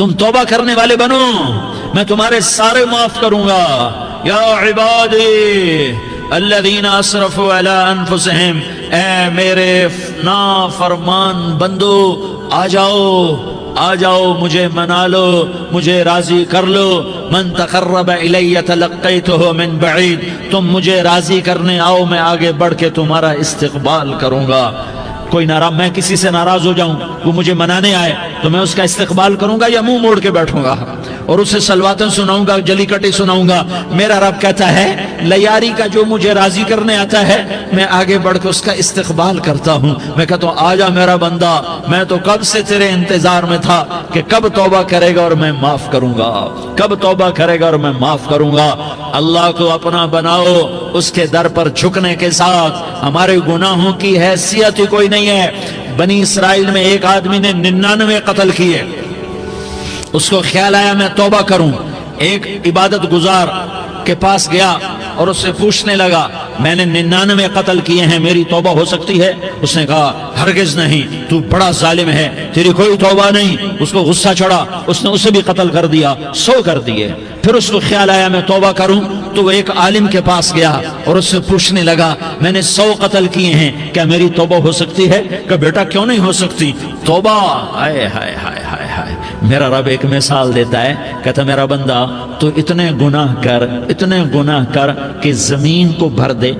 تم توبہ کرنے والے بنو، میں تمہارے سارے معاف کروں گا۔ یا عبادی الذین اسرفوا علی انفسہم، اے میرے نافرمان بندو آ جاؤ مجھے منا لو، مجھے راضی کر لو۔ من تقرب الی تلقیتہ من بعید، تم مجھے راضی کرنے آؤ، میں آگے بڑھ کے تمہارا استقبال کروں گا۔ کوئی ناراض، میں کسی سے ناراض ہو جاؤں، وہ مجھے منانے آئے تو میں اس کا استقبال کروں گا یا منہ موڑ کے بیٹھوں گا اور اسے سلواتیں سناؤں گا، جلی کٹی سناؤں گا؟ میرا رب کہتا ہے لیاری کا جو مجھے راضی کرنے آتا ہے میں آگے بڑھ کے اس کا استقبال کرتا ہوں۔ میں کہتا ہوں آجا میرا بندہ، میں تو کب سے تیرے انتظار میں تھا کہ کب توبہ کرے گا اور میں معاف کروں گا، کب توبہ کرے گا اور میں معاف کروں گا۔ اللہ کو اپنا بناؤ، اس کے در پر جھکنے کے ساتھ ہمارے گناہوں کی حیثیت ہی کوئی نہیں ہے۔ بنی اسرائیل میں ایک آدمی نے 99 قتل کیے، اس کو خیال آیا میں توبہ کروں، ایک عبادت گزار کے پاس گیا اور اس سے پوچھنے لگا میں نے 99 قتل کیے ہیں، میری توبہ ہو سکتی ہے؟ اس نے کہا ہرگز نہیں، تو بڑا ظالم ہے، تیری کوئی توبہ نہیں۔ اس کو غصہ چڑھا، اس نے اسے بھی قتل کر دیا، 100 کر دیے۔ پھر اس کو خیال آیا میں توبہ کروں تو وہ ایک عالم کے پاس گیا اور اس سے پوچھنے لگا میں نے 100 قتل کیے ہیں، کیا میری توبہ ہو سکتی ہے؟ کہ بیٹا کیوں نہیں ہو سکتی توبہ؟ ہائے ہائے ہائے ہائے ہائے، میرا رب ایک مثال دیتا ہے، کہتا میرا بندہ تو اتنے گناہ کر کہ زمین کو بھر دے،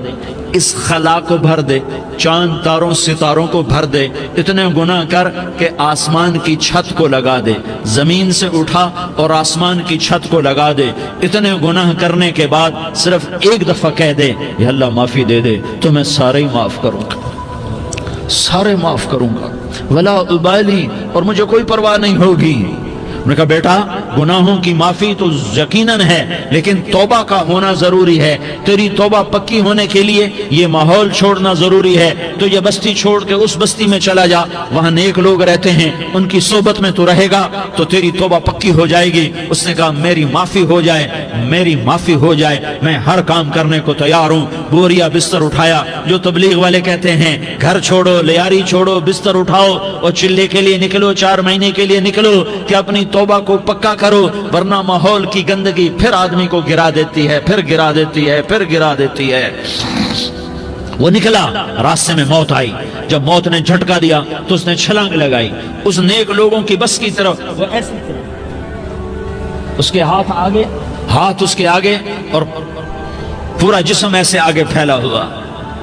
اس خلا کو بھر دے، چاند تاروں ستاروں کو بھر دے، اتنے گناہ کر کہ آسمان کی چھت کو لگا دے، زمین سے اٹھا اور آسمان کی چھت کو لگا دے۔ اتنے گناہ کرنے کے بعد صرف ایک دفعہ کہہ دے یا اللہ معافی دے دے تو میں سارے ہی معاف کروں گا، سارے معاف کروں گا، ولا ابالی، اور مجھے کوئی پرواہ نہیں ہوگی۔ انہوں نے کہا بیٹا گناہوں کی معافی تو یقیناً ہے لیکن توبہ کا ہونا ضروری ہے، تیری توبہ پکی ہونے کے لیے یہ ماحول چھوڑنا ضروری ہے۔ تو یہ بستی چھوڑ کے اس بستی میں چلا جا، وہاں نیک لوگ رہتے ہیں، ان کی صحبت میں تو رہے گا تو تیری توبہ پکی ہو جائے گی۔ اس نے کہا میری معافی ہو جائے، میری معافی ہو جائے، میں ہر کام کرنے کو تیار ہوں۔ بوریا بستر اٹھایا، جو تبلیغ والے کہتے ہیں گھر چھوڑو، لیاری چھوڑو، بستر اٹھاؤ اور چلے کے لیے نکلو، 4 مہینے کے لیے نکلو کہ اپنی توبہ کو پکا کرو، ورنہ ماحول کی گندگی پھر آدمی کو گرا دیتی ہے، پھر گرا دیتی ہے، پھر گرا دیتی ہے۔ وہ نکلا، راستے میں موت آئی، جب موت نے جھٹکا دیا تو اس نے چھلانگ لگائی اس نیک لوگوں کی بس کی طرف، وہ ایسے اس کے ہاتھ اس کے آگے اور پورا جسم ایسے آگے پھیلا ہوا۔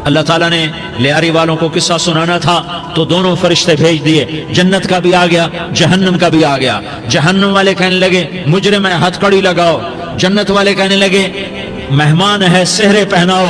اللہ تعالیٰ نے لیاری والوں کو قصہ سنانا تھا تو دونوں فرشتے بھیج دیے، جنت کا بھی آ گیا، جہنم کا بھی آ گیا۔ جہنم والے کہنے لگے مجرم ہے ہتھ کڑی لگاؤ، جنت والے کہنے لگے مہمان ہے سہرے پہناؤ۔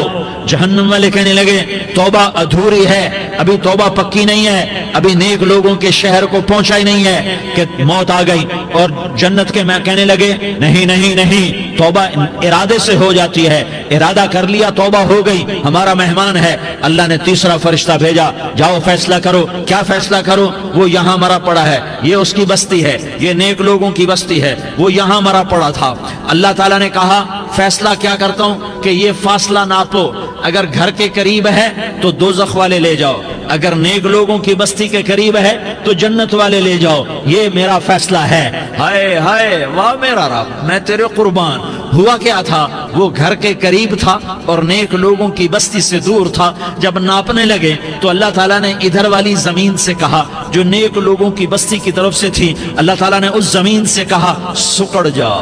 جہنم والے کہنے لگے توبہ ادھوری ہے، ابھی توبہ پکی نہیں ہے، ابھی نیک لوگوں کے شہر کو پہنچا ہی نہیں ہے کہ موت آ گئی۔ اور جنت کے میں کہنے لگے نہیں نہیں نہیں، توبہ ارادے سے ہو جاتی ہے، ارادہ کر لیا توبہ ہو گئی، ہمارا مہمان ہے۔ اللہ نے تیسرا فرشتہ بھیجا، جاؤ فیصلہ کرو۔ کیا فیصلہ کرو؟ وہ یہاں مرا پڑا ہے، یہ اس کی بستی ہے، یہ نیک لوگوں کی بستی ہے، وہ یہاں مرا پڑا تھا۔ اللہ تعالیٰ نے کہا فیصلہ کیا کرتا ہوں کہ یہ فاصلہ ناپو، اگر گھر کے قریب ہے تو دوزخ والے لے جاؤ، اگر نیک لوگوں کی بستی کے قریب ہے تو جنت والے لے جاؤ، یہ میرا فیصلہ ہے۔ ہائے ہائے واہ میرا رب، میں تیرے قربان۔ ہوا کیا تھا؟ وہ گھر کے قریب تھا اور نیک لوگوں کی بستی سے دور تھا۔ جب ناپنے لگے تو اللہ تعالیٰ نے ادھر والی زمین سے کہا جو نیک لوگوں کی بستی کی طرف سے تھی، اللہ تعالیٰ نے اس زمین سے کہا سکڑ جا،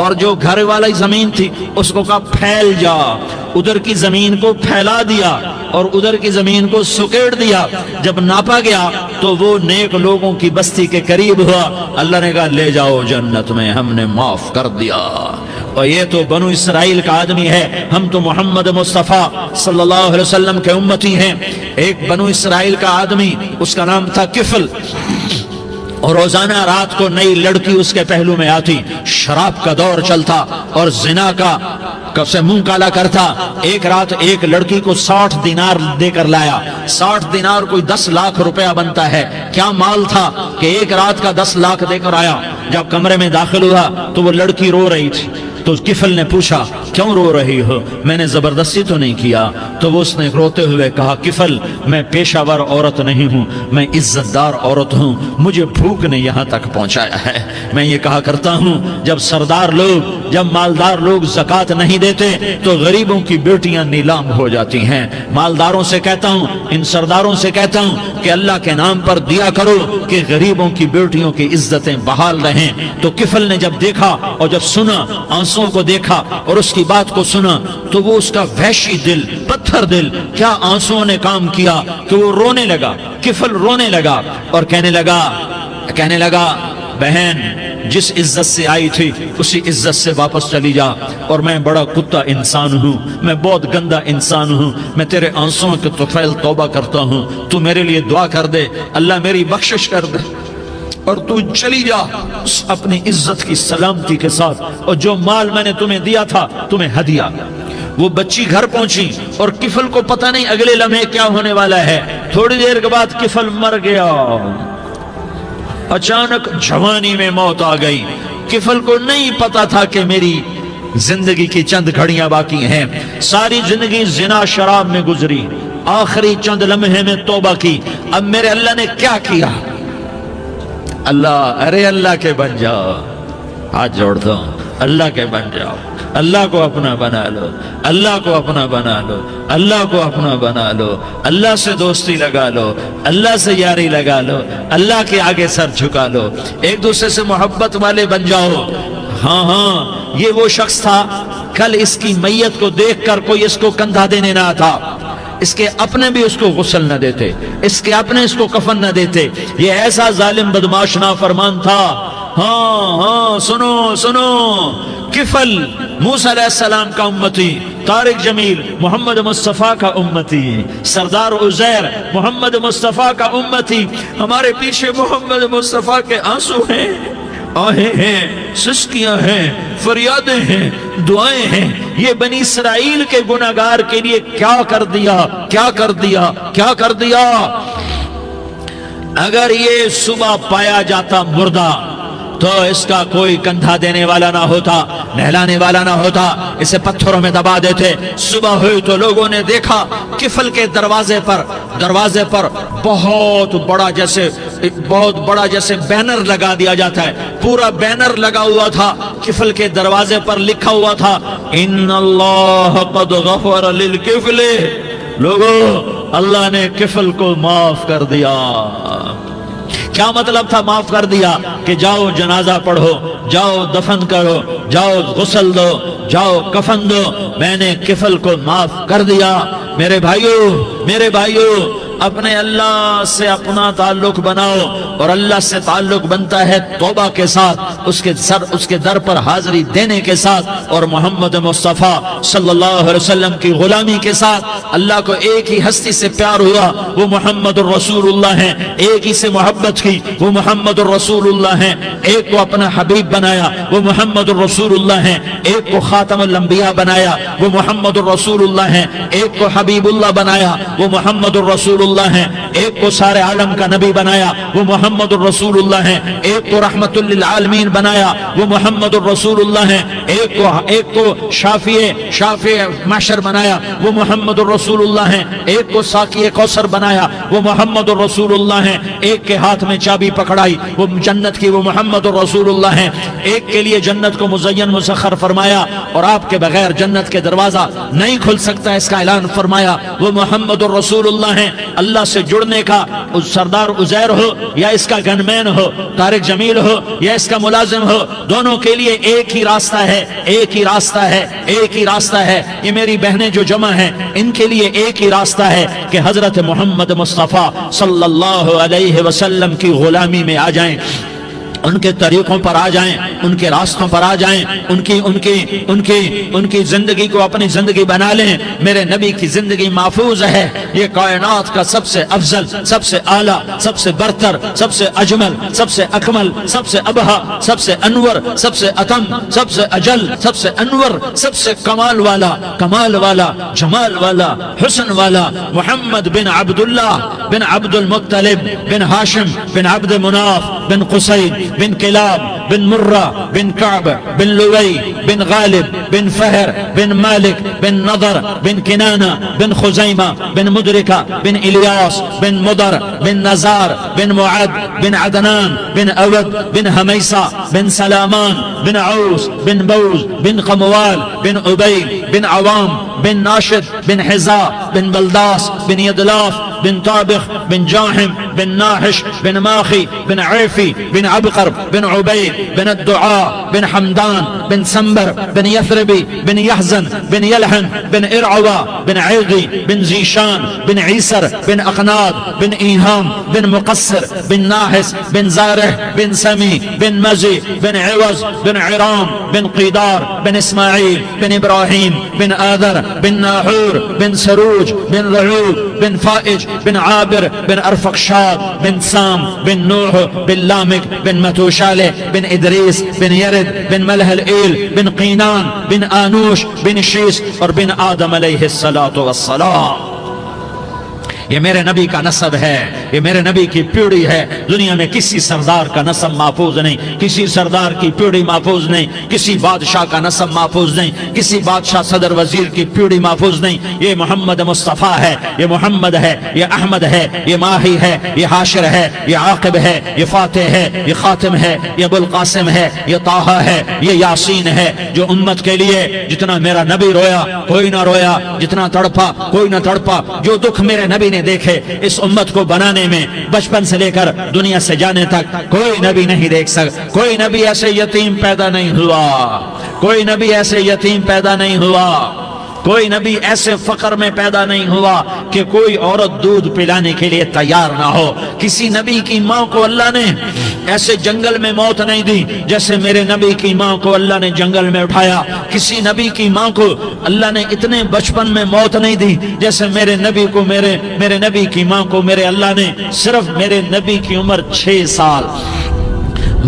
اور جو گھر والی زمین تھی اس کو کہا پھیل جا۔ ادھر کی زمین کو پھیلا دیا اور ادھر کی زمین کو سکیڑ دیا۔ جب ناپا گیا تو وہ نیک لوگوں کی بستی کے قریب ہوا۔ اللہ نے کہا لے جاؤ جنت میں، ہم نے معاف کر دیا۔ اور یہ تو بنو اسرائیل کا آدمی ہے، ہم تو محمد مصطفیٰ صلی اللہ علیہ وسلم کے امتی ہیں۔ ایک بنو اسرائیل کا آدمی، اس کا نام تھا کفل، اور روزانہ رات کو نئی لڑکی اس کے پہلو میں آتی، شراب کا دور چلتا اور زنا کا سے منہ کالا کرتا۔ ایک رات ایک لڑکی کو 60 دینار دے کر لایا۔ 60 دینار کوئی 10 لاکھ روپیہ بنتا ہے۔ کیا مال تھا کہ ایک رات کا 10 لاکھ دے کر آیا۔ جب کمرے میں داخل ہوا تو وہ لڑکی رو رہی تھی، تو کفل نے پوچھا کیوں رو رہی ہو؟ میں نے زبردستی تو نہیں کیا۔ تو وہ اس نے روتے ہوئے کہا کفل میں پیشہ ور عورت نہیں ہوں، میں عزت دار عورت ہوں، مجھے بھوک نے یہاں تک پہنچایا ہے۔ میں یہ کہا کرتا ہوں جب سردار لوگ، جب مالدار لوگ زکوٰۃ نہیں دیتے تو غریبوں کی بیٹیاں نیلام ہو جاتی ہیں۔ مالداروں سے کہتا ہوں، ان سرداروں سے کہتا ہوں کہ اللہ کے نام پر دیا کرو کہ غریبوں کی بیٹیوں کی عزتیں بحال رہیں۔ تو کفل نے جب دیکھا اور جب سنا، آنسوں کو دیکھا اور اس کی بات کو سنا، تو وہ اس کا وحشی دل، پتھر دل، کیا آنسوں نے کام کیا کہ وہ رونے لگا۔ کفل رونے لگا اور کہنے لگا بہن جس عزت سے آئی تھی اسی عزت سے واپس چلی جا، اور میں بڑا کتا انسان ہوں، میں بہت گندا انسان ہوں، میں تیرے آنسوں کے طفیل توبہ کرتا ہوں، تو میرے لیے دعا کر دے، اللہ میری بخشش کر دے، اور تو چلی جا اپنی عزت کی سلامتی کے ساتھ، اور جو مال میں نے تمہیں دیا تھا تمہیں ہدیہ۔ وہ بچی گھر پہنچی اور کفل کو پتہ نہیں اگلے لمحے کیا ہونے والا ہے۔ تھوڑی دیر کے بعد کفل مر گیا، اچانک جوانی میں موت آ گئی۔ کفل کو نہیں پتا تھا کہ میری زندگی کی چند گھڑیاں باقی ہیں، ساری زندگی زنا شراب میں گزری، آخری چند لمحے میں توبہ کی، اب میرے اللہ نے کیا کیا؟ اللہ کے بن جاؤ، ہاتھ جوڑتا ہوں، اللہ کے بن جاؤ، اللہ کو اپنا بنا لو، اللہ کو اپنا بنا لو، اللہ کو اپنا بنا لو، اللہ سے دوستی لگا لو، اللہ سے یاری لگا لو، اللہ کے آگے سر جھکا لو، ایک دوسرے سے محبت والے بن جاؤ۔ ہاں یہ وہ شخص تھا، کل اس کی میت کو دیکھ کر کوئی اس کو کندھا دینے نہ تھا، اس کے اپنے بھی اس کو غسل نہ دیتے، اس کے اپنے اس کو کفن نہ دیتے، یہ ایسا ظالم بدماش نافرمان تھا۔ ہاں سنو، کفل موسیٰ علیہ السلام کا امتی، طارق جمیل محمد مصطفیٰ کا امتی، سردار عزیر محمد مصطفیٰ کا امتی، ہمارے پیچھے محمد مصطفیٰ کے آنسو ہیں، آہیں ہیں، سسکیاں ہیں، فریادیں ہیں، دعائیں ہیں۔ یہ بنی اسرائیل کے گناہگار کے لیے کیا کر دیا۔ اگر یہ صبح پایا جاتا مردہ تو اس کا کوئی کندھا دینے والا نہ ہوتا، نہلانے والا نہ ہوتا، اسے پتھروں میں دبا دیتے۔ صبح ہوئی تو لوگوں نے دیکھا کفل کے دروازے پر بہت بڑا جیسے بینر لگا دیا جاتا ہے، پورا بینر لگا ہوا تھا، کفل کے دروازے پر لکھا ہوا تھا ان اللہ قد غفر للکفل، لوگو اللہ نے کفل کو معاف کر دیا۔ کیا مطلب تھا معاف کر دیا؟ کہ جاؤ جنازہ پڑھو، جاؤ دفن کرو، جاؤ غسل دو، جاؤ کفن دو، میں نے کفل کو معاف کر دیا۔ میرے بھائیو اپنے اللہ سے اپنا تعلق بناؤ، اور اللہ سے تعلق بنتا ہے توبہ کے ساتھ، اس کے در پر حاضری دینے کے ساتھ، اور محمد مصطفیٰ صلی اللہ علیہ وسلم کی غلامی کے ساتھ۔ اللہ کو ایک ہی ہستی سے پیار ہوا، وہ محمد الرسول اللہ ہیں، ایک ہی سے محبت کی، وہ محمد الرسول اللہ ہیں، ایک کو اپنا حبیب بنایا، وہ محمد الرسول اللہ ہیں، ایک کو خاتم الانبیاء بنایا، وہ محمد الرسول اللہ ہیں، ایک کو حبیب اللہ بنایا، وہ محمد الرسول اللہ ہیں، ایک کو سارے عالم کا نبی بنایا، وہ محمد الرسول اللہ ہیں، ایک کو رحمت للعالمین بنایا، وہ محمد الرسول اللہ ہیں، ایک کو شافع محشر بنایا، وہ محمد الرسول اللہ ہیں، ایک کو ساقی کوثر بنایا، وہ محمد الرسول اللہ ہیں، ایک کے ہاتھ میں چابی پکڑائی وہ جنت کی، وہ محمد الرسول اللہ ہیں، ایک کے لیے جنت کو مزین مسخر فرمایا اور آپ کے بغیر جنت کے دروازہ نہیں کھل سکتا اس کا اعلان فرمایا، وہ محمد الرسول اللہ ہیں۔ اللہ سے جڑنے کا سردار عزیر ہو یا اس کا گنمین ہو، طارق جمیل ہو یا اس کا ملازم ہو، دونوں کے لیے ایک ہی راستہ ہے۔ یہ میری بہنیں جو جمع ہیں ان کے لیے ایک ہی راستہ ہے کہ حضرت محمد مصطفیٰ صلی اللہ علیہ وسلم کی غلامی میں آ جائیں، ان کے طریقوں پر آ جائیں، ان کے راستوں پر آ جائیں، ان کی زندگی کو اپنی زندگی بنا لیں۔ میرے نبی کی زندگی محفوظ ہے، یہ کائنات کا سب سے افضل، سب سے اعلیٰ، سب سے برتر، سب سے اجمل، سب سے اکمل، سب سے ابہا، سب سے انور، سب سے اتم، سب سے اجل، سب سے انور، سب سے کمال والا، جمال والا، حسن والا، محمد بن عبداللہ بن عبد المطلب بن ہاشم بن عبد مناف بن قصید بن کلاب بن مرہ بن کعب بن لوی بن غالب بن فہر بن مالک بن نضر بن کنانہ بن خزیمہ بن مدرکہ بن الیاس بن مدر بن نزار بن معد بن عدنان بن اود بن حمیسہ بن سلامان بن عوس بن بوز بن قموال بن عبید بن عوام بن ناشد بن حزا بن بلداس بن یدلاف بن طابخ بن جاحم بن ناحش بن ماخی بن عیفی بن عبقر بن عبید بن الدعاء بن حمدان بن سنبر بن یثربی بن یحزن بن یلحن بن ارعوا بن عیغی بن زیشان بن عیسر بن اقناد بن ایہام بن مقصر بن ناحس بن زارح بن سمی بن مزی بن عوض بن عرام بن قیدار بن اسماعیل بن ابراہیم بن آذر بن ناحور بن سروج بن رعود بن فائج بن عابر بن ارفقشاد بن سام بن نوح بن لامک بن متوشالہ بن ادریس بن یرد بن ملح الایل بن قینان بن آنوش بن شیس اور بن آدم علیہ السلام۔ یہ میرے نبی کا نسب ہے، یہ میرے نبی کی پیڑھی ہے۔ دنیا میں کسی سردار کا نسب محفوظ نہیں، کسی سردار کی پیڑھی محفوظ نہیں، کسی بادشاہ کا نسب محفوظ نہیں، کسی بادشاہ صدر وزیر کی پیڑھی محفوظ نہیں۔ یہ محمد مصطفیٰ ہے، یہ محمد ہے، یہ احمد ہے، یہ ماہی ہے، یہ حاشر ہے، یہ عاقب ہے، یہ فاتح ہے، یہ خاتم ہے، یہ ابو القاسم ہے، یہ طٰہٰ ہے، یہ یاسین ہے۔ جو امت کے لیے جتنا میرا نبی رویا کوئی نہ رویا، جتنا تڑپا کوئی نہ تڑپا، جو دکھ میرے نبی نے دیکھے اس امت کو بنانے میں، بچپن سے لے کر دنیا سے جانے تک کوئی نبی نہیں دیکھ سکتا۔ کوئی نبی ایسے یتیم پیدا نہیں ہوا، کوئی نبی ایسے یتیم پیدا نہیں ہوا، کوئی نبی ایسے فقر میں پیدا نہیں ہوا کہ کوئی عورت دودھ پلانے کے لیے تیار نہ ہو۔ کسی نبی کی ماں کو اللہ نے ایسے جنگل میں موت نہیں دی جیسے میرے نبی کی ماں کو اللہ نے جنگل میں اٹھایا۔ کسی نبی کی ماں کو اللہ نے اتنے بچپن میں موت نہیں دی جیسے میرے نبی کو میرے نبی کی ماں کو میرے اللہ نے صرف میرے نبی کی عمر 6 سال،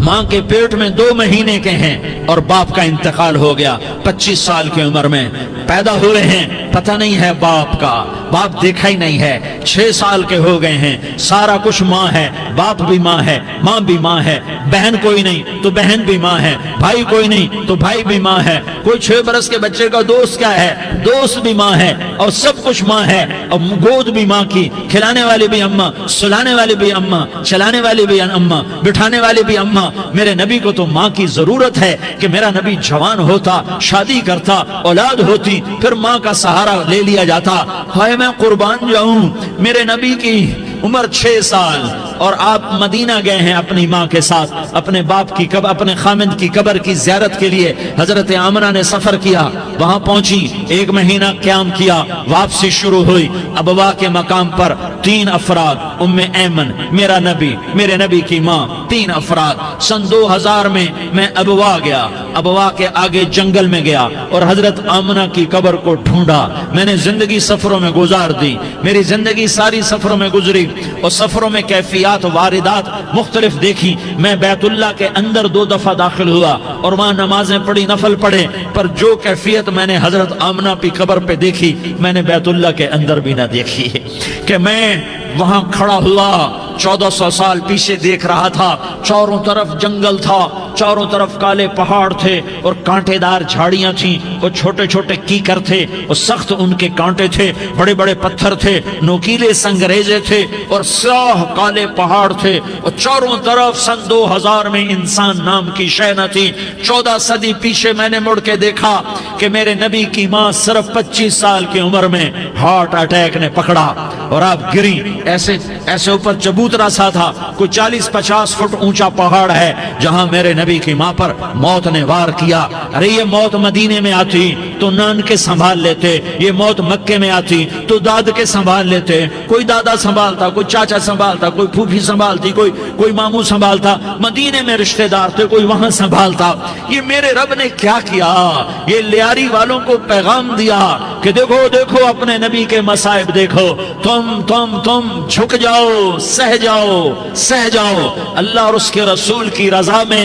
ماں کے پیٹ میں 2 مہینے کے ہیں اور باپ کا انتقال ہو گیا 25 سال کی عمر میں پیدا ہوئے ہیں، پتہ نہیں ہے باپ کا، باپ دیکھا ہی نہیں ہے، 6 سال کے ہو گئے ہیں، سارا کچھ ماں ہے، باپ بھی ماں ہے، ماں بھی ماں ہے، بہن کوئی نہیں تو بہن بھی ماں ہے، بھائی کوئی نہیں تو بھائی بھی ماں ہے، کوئی 6 برس کے بچے کا دوست کیا ہے، دوست بھی ماں ہے، اور سب کچھ ماں ہے، اور گود بھی ماں کی، کھلانے والی بھی اماں، سلانے والی بھی اماں، چلانے والی بھی اماں، بٹھانے والی بھی اماں۔ میرے نبی کو تو ماں کی ضرورت ہے کہ میرا نبی جوان ہوتا، شادی کرتا، اولاد ہوتی، پھر ماں کا سہارا لے لیا جاتا۔ ہائے میں قربان جاؤں، میرے نبی کی عمر 6 سال اور آپ مدینہ گئے ہیں اپنی ماں کے ساتھ، اپنے باپ کی اپنے خامند کی قبر کی زیارت کے لیے حضرت آمنہ نے سفر کیا، وہاں پہنچی، 1 مہینہ قیام کیا، واپسی شروع ہوئی۔ ابوا کے مقام پر 3 افراد، ام ایمن، میرا نبی، میرے نبی کی ماں، 3 افراد۔ سن 2000 میں ابوا گیا، ابوا کے آگے جنگل میں گیا اور حضرت آمنہ کی قبر کو ڈھونڈا۔ میں نے زندگی سفروں میں گزار دی، میری زندگی ساری سفروں میں گزری اور سفروں میں کیفیات واردات مختلف دیکھی۔ میں بیت اللہ کے اندر 2 دفعہ داخل ہوا اور وہاں نمازیں پڑھی، نفل پڑھے، پر جو کیفیت میں نے حضرت آمنہ کی قبر پہ دیکھی میں نے بیت اللہ کے اندر بھی نہ دیکھی، کہ میں وہاں کھڑا ہوا 1400 سال پیچھے دیکھ رہا تھا، چاروں طرف جنگل تھا، چاروں طرف کالے پہاڑ تھے اور کانٹے دار جھاڑیاں تھیں، اور چھوٹے چھوٹے کیکر تھے اور سخت ان کے کانٹے تھے، بڑے بڑے پتھر تھے، نوکیلے سنگریزے تھے اور سیاہ کالے پہاڑ تھے، اور چاروں طرف سن 2000 میں انسان نام کی شے نہ تھی۔ 14 صدی پیچھے میں نے مڑ کے دیکھا کہ میرے نبی کی ماں صرف 25 سال کی عمر میں ہارٹ اٹیک نے پکڑا اور آپ گری، ایسے اوپر چبوترا سا تھا، کوئی 40-50 فٹ اونچا پہاڑ ہے جہاں میرے نبی کی ماں پر موت نے وار کیا۔ ارے یہ موت مدینے میں آتی تو نان کے سنبھال لیتے، یہ موت مکے میں آتی تو داد کے سنبھال لیتے، کوئی دادا سنبھالتا، کوئی چاچا سنبھالتا، کوئی پھوپھی سنبھالتی، کوئی ماموں سنبھالتا، مدینے میں رشتہ دار تھے کوئی وہاں سنبھالتا۔ یہ میرے رب نے کیا کیا؟ یہ لیاری والوں کو پیغام دیا کہ دیکھو دیکھو اپنے نبی کے مصائب دیکھو، تم جھک جاؤ، سہ جاؤ، اللہ اور اس کے رسول کی رضا میں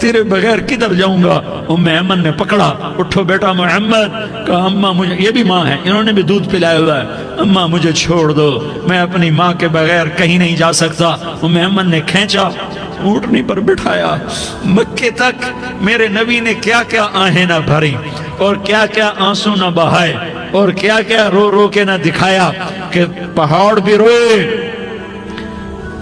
تیرے بغیر کدھر جاؤں گا؟ ام ایمن نے پکڑا، اٹھو بیٹا محمد، کہا اماں مجھے، یہ بھی ماں ہے، انہوں نے بھی دودھ پلایا ہوا ہے، اماں مجھے چھوڑ دو، میں اپنی ماں کے بغیر کہیں نہیں جا سکتا۔ ام ایمن نے کھینچا، اونٹنی پر بٹھایا، مکے تک میرے نبی نے کیا کیا آہیں نہ بھری اور کیا کیا آنسو نہ بہائے اور کیا کیا رو رو کے نہ دکھایا کہ پہاڑ بھی روئے،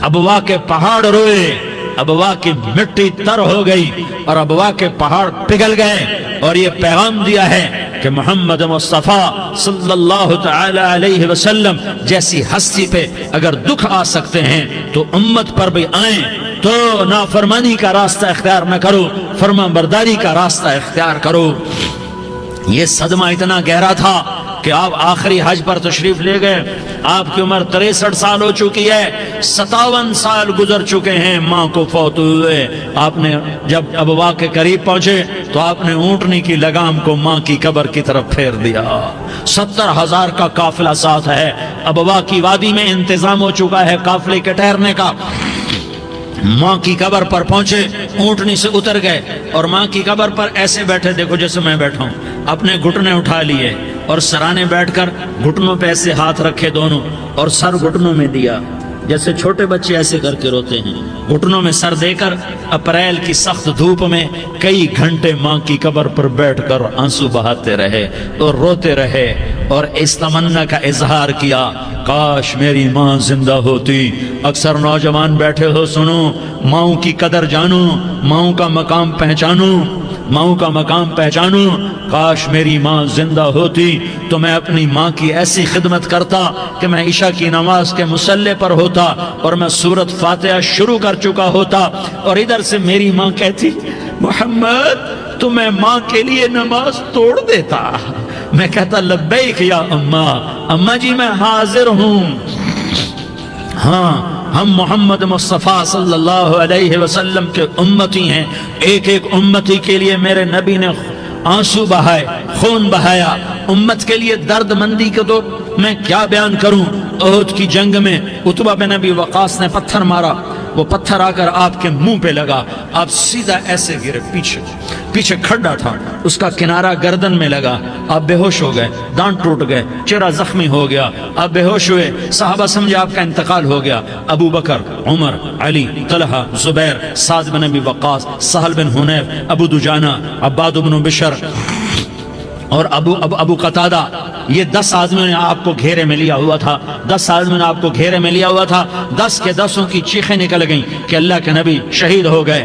ابوا کے پہاڑ روئے، ابوا کی مٹی تر ہو گئی اور ابوا کے پہاڑ پگھل گئے۔ اور یہ پیغام دیا ہے کہ محمد مصطفیٰ صلی اللہ تعالی علیہ وسلم جیسی ہستی پہ اگر دکھ آ سکتے ہیں تو امت پر بھی آئیں، تو نافرمانی کا راستہ اختیار نہ کرو، فرما برداری کا راستہ اختیار کرو۔ یہ صدمہ اتنا گہرا تھا کہ آپ آخری حج پر تشریف لے گئے، آپ کی عمر 63 سال ہو چکی ہے، 57 سال گزر چکے ہیں ماں کو فوت ہوئے۔ آپ نے جب ابوا کے قریب پہنچے تو آپ نے اونٹنی کی لگام کو ماں کی قبر کی طرف پھیر دیا۔ 70,000 کا قافلہ ساتھ ہے، ابوا کی وادی میں انتظام ہو چکا ہے قافلے کے ٹھہرنے کا۔ ماں کی قبر پر پہنچے، اونٹنی سے اتر گئے اور ماں کی قبر پر ایسے بیٹھے، دیکھو جیسے میں بیٹھا ہوں، اپنے گھٹنے اٹھا لیے اور سرانے بیٹھ کر گھٹنوں پہ ایسے ہاتھ رکھے دونوں اور سر گھٹنوں میں دیا، جیسے چھوٹے بچے ایسے کر کے روتے ہیں، گھٹنوں میں سر دے کر اپریل کی سخت دھوپ میں کئی گھنٹے ماں کی قبر پر بیٹھ کر آنسو بہاتے رہے اور روتے رہے اور اس تمنا کا اظہار کیا، کاش میری ماں زندہ ہوتی۔ اکثر نوجوان بیٹھے ہو، سنو، ماؤں کی قدر جانو، ماؤں کا مقام پہچانو، ماؤں کا مقام پہچانو۔ کاش میری ماں زندہ ہوتی تو میں اپنی ماں کی ایسی خدمت کرتا کہ میں عشاء کی نماز کے مصلی پر ہوتا اور میں سورۃ فاتحہ شروع کر چکا ہوتا اور ادھر سے میری ماں کہتی محمد تو میں ماں کے لیے نماز توڑ دیتا، میں کہتا لبیک یا اماں، اماں جی میں حاضر ہوں۔ ہاں، ہم محمد مصطفیٰ صلی اللہ علیہ وسلم کے امتی ہیں، ایک ایک امتی کے لیے میرے نبی نے آنسو بہائے، خون بہایا، امت کے لیے درد مندی کو تو میں کیا بیان کروں۔ احد کی جنگ میں عتبہ بن ابی وقاص نے پتھر مارا، وہ پتھر آ کر آپ کے منہ پہ لگا، آپ سیدھا ایسے گرے، پیچھے کھڈا تھا، اس کا کنارہ گردن میں لگا، آپ بے ہوش ہو گئے، دانت ٹوٹ گئے، چہرہ زخمی ہو گیا، آپ بے ہوش ہوئے، صحابہ سمجھے آپ کا انتقال ہو گیا۔ ابو بکر، عمر، علی، طلحہ، زبیر، سعد بن ابی وقاص، سہل بن حنیف، ابو دجانہ، عباد بن بشر اور ابو قتادہ، یہ 10 آدمیوں نے آپ کو گھیرے میں لیا ہوا تھا، 10 آدمیوں نے آپ کو گھیرے میں لیا ہوا تھا، 10 کے 10 کی چیخیں نکل گئیں کہ اللہ کے نبی شہید ہو گئے۔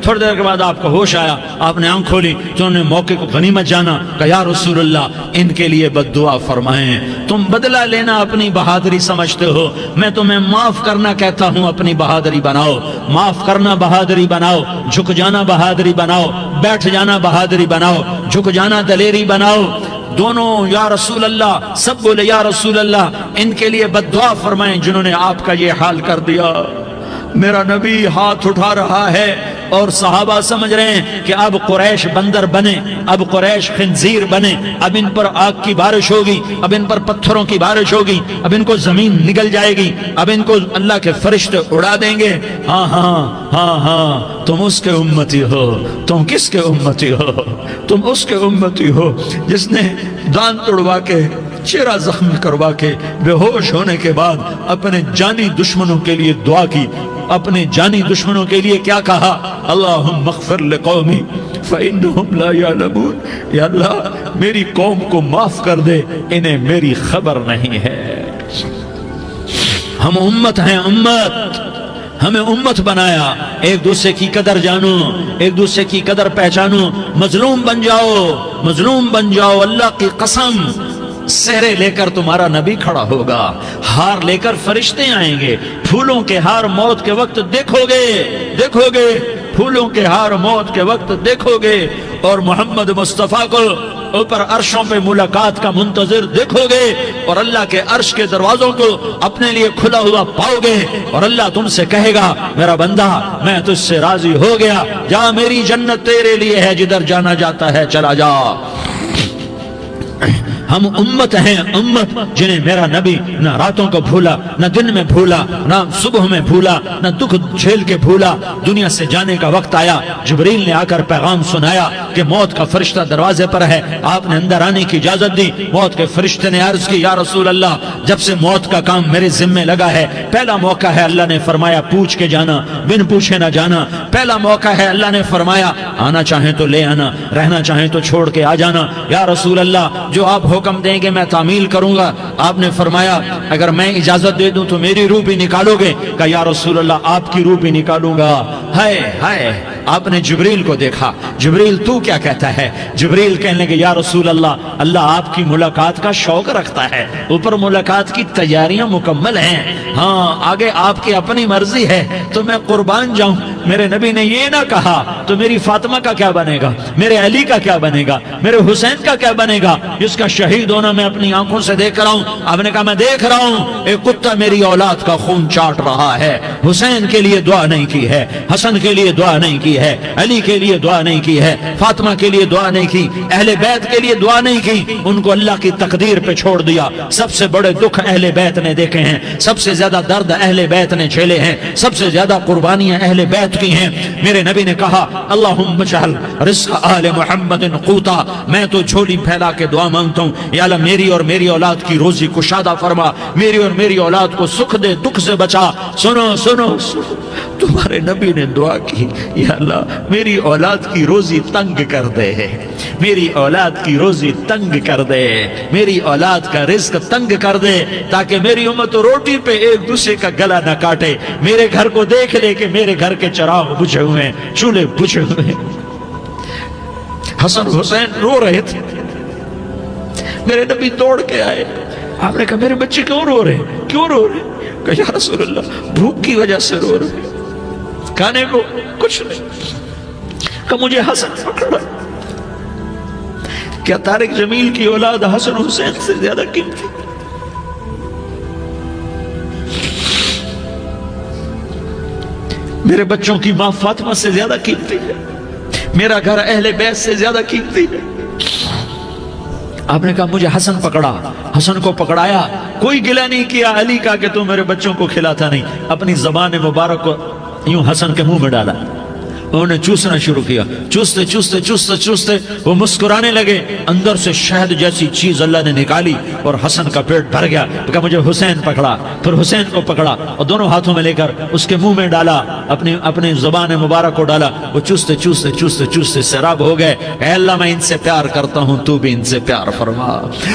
تھوڑی دیر کے بعد آپ کو ہوش آیا، آپ نے آنکھ کھولی تو انہوں نے موقع کو غنیمت جانا کہ یا رسول اللہ ان کے لیے بد دعا فرمائیں، تم بدلہ لینا اپنی بہادری سمجھتے ہو، میں تمہیں معاف کرنا کہتا ہوں، اپنی بہادری بناؤ، معاف کرنا بہادری بناؤ، جھک جانا بہادری بناؤ، بیٹھ جانا بہادری بناؤ، جھک جانا دلیری بناؤ۔ دونوں یا رسول اللہ، سب بولے یا رسول اللہ، ان کے لیے بد دعا فرمائیں جنہوں نے آپ کا یہ حال کر دیا۔ میرا نبی ہاتھ اٹھا رہا ہے اور صحابہ سمجھ رہے ہیں کہ اب قریش بندر بنے، اب قریش خنزیر بنے، اب ان پر آگ کی بارش ہوگی، اب ان پر پتھروں کی بارش ہوگی، اب ان کو زمین نگل جائے گی، اب ان کو اللہ کے فرشتے اڑا دیں گے۔ ہاں ہاں ہاں ہاں، تم اس کے امتی ہو، تم کس کے امتی ہو؟ تم اس کے امتی ہو جس نے دانت توڑوا کے، چہرہ زخمی کروا کے، بے ہوش ہونے کے بعد اپنے جانی دشمنوں کے لیے دعا کی، اپنے جانی دشمنوں کے لیے کیا کہا؟ اللہم اغفر لقومی فإنہم لا یعلمون، یا اللہ میری قوم کو معاف کر دے، انہیں میری خبر نہیں ہے۔ ہم امت ہیں، امت، ہمیں امت بنایا، ایک دوسرے کی قدر جانو، ایک دوسرے کی قدر پہچانو، مظلوم بن جاؤ، مظلوم بن جاؤ، اللہ کی قسم سہرے لے کر تمہارا نبی کھڑا ہوگا، ہار لے کر فرشتے آئیں گے، پھولوں کے ہار موت کے وقت دیکھو گے، پھولوں کے ہار موت کے وقت دیکھو گے، اور محمد مصطفیٰ کو اوپر عرشوں پہ ملاقات کا منتظر دیکھو گے، اور اللہ کے عرش کے دروازوں کو اپنے لیے کھلا ہوا پاؤ گے، اور اللہ تم سے کہے گا میرا بندہ میں تجھ سے راضی ہو گیا، جا میری جنت تیرے لیے ہے، جدھر جانا جاتا ہے چلا جا۔ ہم امت ہیں، امت جنہیں میرا نبی نہ راتوں کو بھولا، نہ دن میں بھولا، نہ صبح میں بھولا، نہ دکھ جھیل کے بھولا۔ دنیا سے جانے کا وقت آیا، جبریل نے آ کر پیغام سنایا کہ موت کا فرشتہ دروازے پر ہے، آپ نے اندر آنے کی اجازت دی۔ موت کے فرشتے نے عرض کی، یا رسول اللہ، جب سے موت کا کام میرے ذمے لگا ہے، پہلا موقع ہے، اللہ نے فرمایا پوچھ کے جانا، بن پوچھے نہ جانا۔ پہلا موقع ہے، اللہ نے فرمایا آنا چاہیں تو لے آنا، رہنا چاہیں تو چھوڑ کے آ جانا۔ یا رسول اللہ، جو آپ حکم دیں گے میں تعمیل کروں گا۔ آپ نے فرمایا اگر میں اجازت دے دوں تو میری روح بھی نکالو گے؟ کہا یا رسول اللہ، آپ کی روح بھی نکالوں گا۔ ہائے ہائے، آپ نے جبریل کو دیکھا، جبریل تو کیا کہتا ہے؟ جبریل کہنے لگے یا رسول اللہ، اللہ آپ کی ملاقات کا شوق رکھتا ہے، اوپر ملاقات کی تیاریاں مکمل ہیں، ہاں آگے آپ کی اپنی مرضی ہے تو میں قربان جاؤں۔ میرے نبی نے یہ نہ کہا تو میری فاطمہ کا کیا بنے گا، میرے علی کا کیا بنے گا، میرے حسین کا کیا بنے گا، جس کا شہید ہونا میں اپنی آنکھوں سے دیکھ رہا ہوں۔ آپ نے کہا میں دیکھ رہا ہوں ایک کتا میری اولاد کا خون چاٹ رہا ہے۔ حسین کے لیے دعا نہیں کی ہے، حسن کے لیے دعا نہیں کی ہے، علی کے لیے دعا نہیں کی ہے، فاطمہ کے لیے دعا نہیں کی، اہل بیت کے لیے دعا نہیں کی، ان کو اللہ کی تقدیر پہ چھوڑ دیا۔ سب سے بڑے دکھ اہل بیت نے دیکھے ہیں، سب سے زیادہ درد اہل بیت نے جھیلے ہیں، سب سے زیادہ قربانیاں اہل بیت کی ہیں۔ میرے نبی نے کہا اللہم اجعل رزق آل محمد قوتا، میں تو جھولی پھیلا کے دعا مانگتا ہوں، یا اللہ میری اور میری اولاد کی روزی کشادہ فرما، میری اور میری اولاد کو سکھ دے، دکھ سے بچا۔ سنو سنو سنو، تمہارے نبی نے دعا کی، یا اللہ میری اولاد کی روزی تنگ کر دے، میری اولاد کی روزی تنگ کر دے، میری اولاد کا رزق تنگ کر دے، تاکہ میری امت روٹی پہ ایک دوسرے کا گلا نہ کاٹے، میرے گھر کو دیکھ لے کہ میرے گھر کے چراغ بجھے ہوئے ہیں، چولہے بجھے ہوئے ہیں۔ حسن حسین رو رہے تھے، میرے نبی دوڑ کے آئے، آپ نے کہا میرے بچے کیوں رو رہے ہیں، کیوں رو رہے ہیں؟ کہا یا رسول اللہ بھوک کی وجہ سے رو رہے ہیں، کھانے کو کچھ نہیں۔ کہ مجھے حسن پکڑا۔ کیا طارق جمیل کی اولاد حسن حسین سے زیادہ قیمتی؟ میرے بچوں کی ماں فاطمہ سے زیادہ قیمتی ہے، میرا گھر اہل بیت سے زیادہ قیمتی ہے۔ آپ نے کہا مجھے حسن پکڑا، حسن کو پکڑایا، کوئی گلہ نہیں کیا علی کا کہ تو میرے بچوں کو کھلاتا نہیں، اپنی زبان مبارک کو یوں حسن کے منہ میں ڈالا، انہوں نے چوسنا شروع کیا، چوستے چوستے چوستے چوستے وہ مسکرانے لگے، اندر سے شہد جیسی چیز اللہ نے نکالی اور حسن کا پیٹ بھر گیا۔ کہا مجھے حسین پکڑا، پھر حسین کو پکڑا اور دونوں ہاتھوں میں لے کر اس کے منہ میں ڈالا، اپنی زبان مبارک کو ڈالا، وہ چوستے چوستے چوستے چوستے سیراب ہو گئے۔ اے اللہ میں ان سے پیار کرتا ہوں، تو بھی ان سے پیار فرما،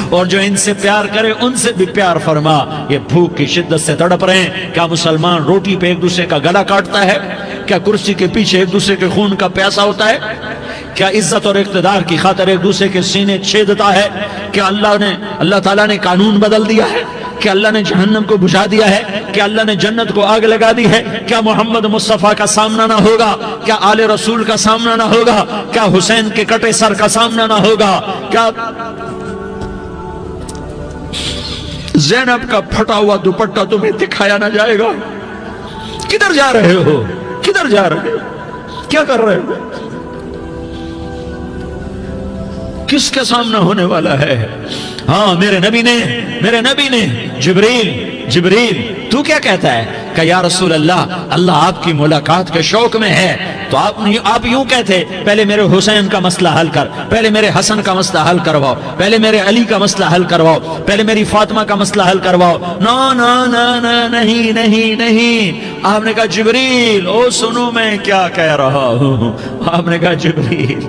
اور جو ان سے پیار کرے ان سے بھی پیار فرما۔ یہ بھوک کی شدت سے تڑپ رہے ہیں، کیا مسلمان روٹی پہ ایک دوسرے کا گلا کاٹتا ہے؟ کیا کرسی کے پیچھے ایک دوسرے کے خون کا پیاسا ہوتا ہے؟ کیا عزت اور اقتدار کی خاطر ایک دوسرے کے سینے چھیدتا ہے؟ کیا اللہ تعالیٰ نے قانون بدل دیا ہے؟ کیا اللہ نے جہنم کو بجھا دیا ہے؟ کیا اللہ نے جنت کو آگ لگا دی ہے؟ کیا محمد مصطفیٰ کا سامنا نہ ہوگا؟ کیا آل رسول کا سامنا نہ ہوگا؟ کیا حسین کے کٹے سر کا سامنا نہ ہوگا؟ کیا زینب کا پھٹا ہوا دوپٹہ تمہیں دکھایا نہ جائے گا؟ کدھر جا رہے ہو؟ کدھر جا رہے ہو؟ کیا کر رہے ہو؟ کس کا سامنا ہونے والا ہے؟ ہاں میرے نبی نے جبریل تو کیا کہتا ہے؟ کہ یا رسول اللہ آپ کی ملاقات کے شوق میں ہے، تو آپ یوں کہتے پہلے میرے حسین کا مسئلہ حل کر، پہلے میرے حسن کا مسئلہ حل کرواؤ، پہلے میرے علی کا مسئلہ حل کرواؤ، پہلے میری فاطمہ کا مسئلہ حل کرواؤ۔ نہیں۔ آپ نے کہا جبریل او سنو میں کیا کہہ رہا ہوں۔ آپ نے کہا جبریل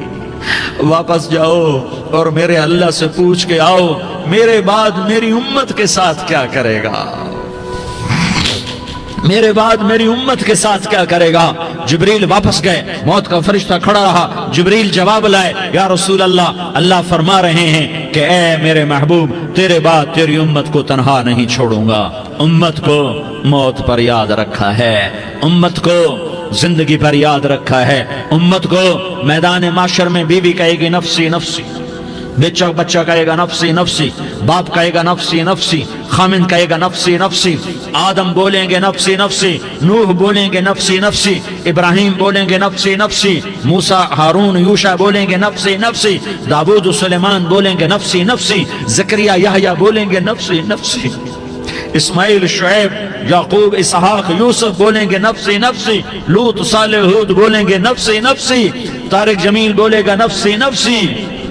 واپس جاؤ اور میرے اللہ سے پوچھ کے آؤ میرے بعد میری امت کے ساتھ کیا کرے گا، میرے بعد میری امت کے ساتھ کیا کرے گا۔ جبریل واپس گئے، موت کا فرشتہ کھڑا رہا، جبریل جواب لائے یا رسول اللہ فرما رہے ہیں کہ اے میرے محبوب تیرے بعد تیری امت کو تنہا نہیں چھوڑوں گا، امت کو موت پر یاد رکھا ہے، امت کو زندگی پر یاد رکھا ہے، امت کو میدان معاشر میں بیوی کہے گی نفسی نفسی، بچہ کہے گا نفسی نفسی، باپ کہے گا نفسی نفسی، خامن کہے گا نفسی نفسی، آدم بولیں گے نفسی نفسی، نوح بولیں گے نفسی نفسی، ابراہیم بولیں گے نفسی نفسی، موسیٰ ہارون یوشع بولیں گے نفسی نفسی، داؤد و سلیمان بولیں گے نفسی نفسی، زکریا یحییٰ بولیں گے نفسی نفسی، اسماعیل شعیب یعقوب اسحاق یوسف بولیں گے نفسی نفسی، لوط صالح ہود بولیں گے نفسی نفسی، طارق جمیل بولے گا نفسی نفسی،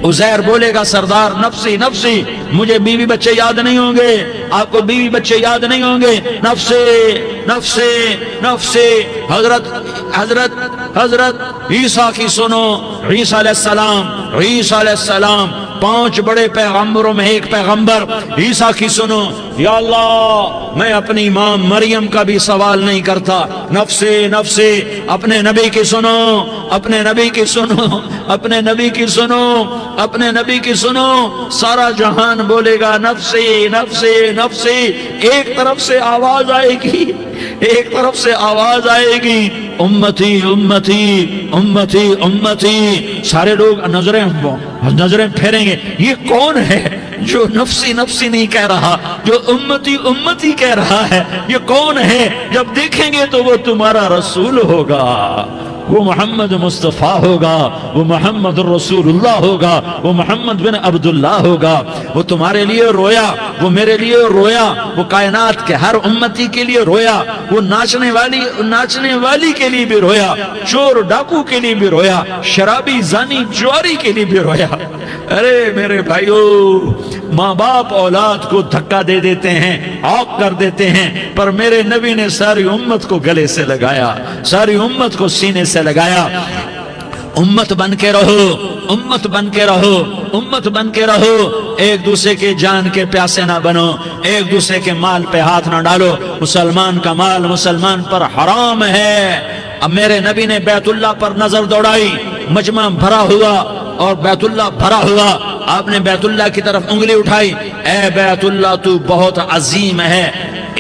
عزیر بولے گا سردار نفسی نفسی، مجھے بیوی بچے یاد نہیں ہوں گے، آپ کو بیوی بچے یاد نہیں ہوں گے، نفسی نفسی نفسی۔ حضرت عیسیٰ کی سنو، عیسیٰ علیہ السلام 5 بڑے پیغمبروں میں ایک پیغمبر عیسیٰ کی سنو، یا اللہ میں اپنی ماں مریم کا بھی سوال نہیں کرتا، نفسی نفسی۔ اپنے نبی کی سنو، اپنے نبی کی سنو، اپنے نبی کی سنو، اپنے نبی کی سنو، سارا جہان بولے گا نفسی نفسی نفسی۔ ایک طرف سے آواز آئے گی، ایک طرف سے آواز آئے گی، امتی امتی امتی امتی۔ سارے لوگ نظریں پھیریں گے، یہ کون ہے جو نفسی نفسی نہیں کہہ رہا، جو امتی امتی کہہ رہا ہے، یہ کون ہے؟ جب دیکھیں گے تو وہ تمہارا رسول ہوگا، وہ محمد مصطفیٰ ہوگا، وہ محمد رسول اللہ ہوگا، وہ محمد بن عبداللہ ہوگا۔ وہ تمہارے لیے رویا، وہ میرے لیے رویا، وہ کائنات کے ہر امتی کے لیے رویا، وہ ناچنے والی کے لیے بھی رویا، چور ڈاکو کے لیے بھی رویا، شرابی زانی جواری کے لیے بھی رویا۔ ارے میرے بھائیو، ماں باپ اولاد کو دھکا دے دیتے ہیں، عوق کر دیتے ہیں، پر میرے نبی نے ساری امت کو گلے سے لگایا، ساری امت کو سینے سے لگایا۔ امت بن کے رہو، امت بن کے رہو، امت بن کے رہو، ایک دوسرے کے جان کے پیاسے نہ بنو، ایک دوسرے کے مال پہ ہاتھ نہ ڈالو۔ مسلمان کا مال مسلمان پر حرام ہے۔ اب میرے نبی نے بیت اللہ پر نظر دوڑائی، مجمع بھرا ہوا اور بیت اللہ بھرا ہوا، آپ نے بیت اللہ کی طرف انگلی اٹھائی، اے بیت اللہ تو بہت عظیم ہے،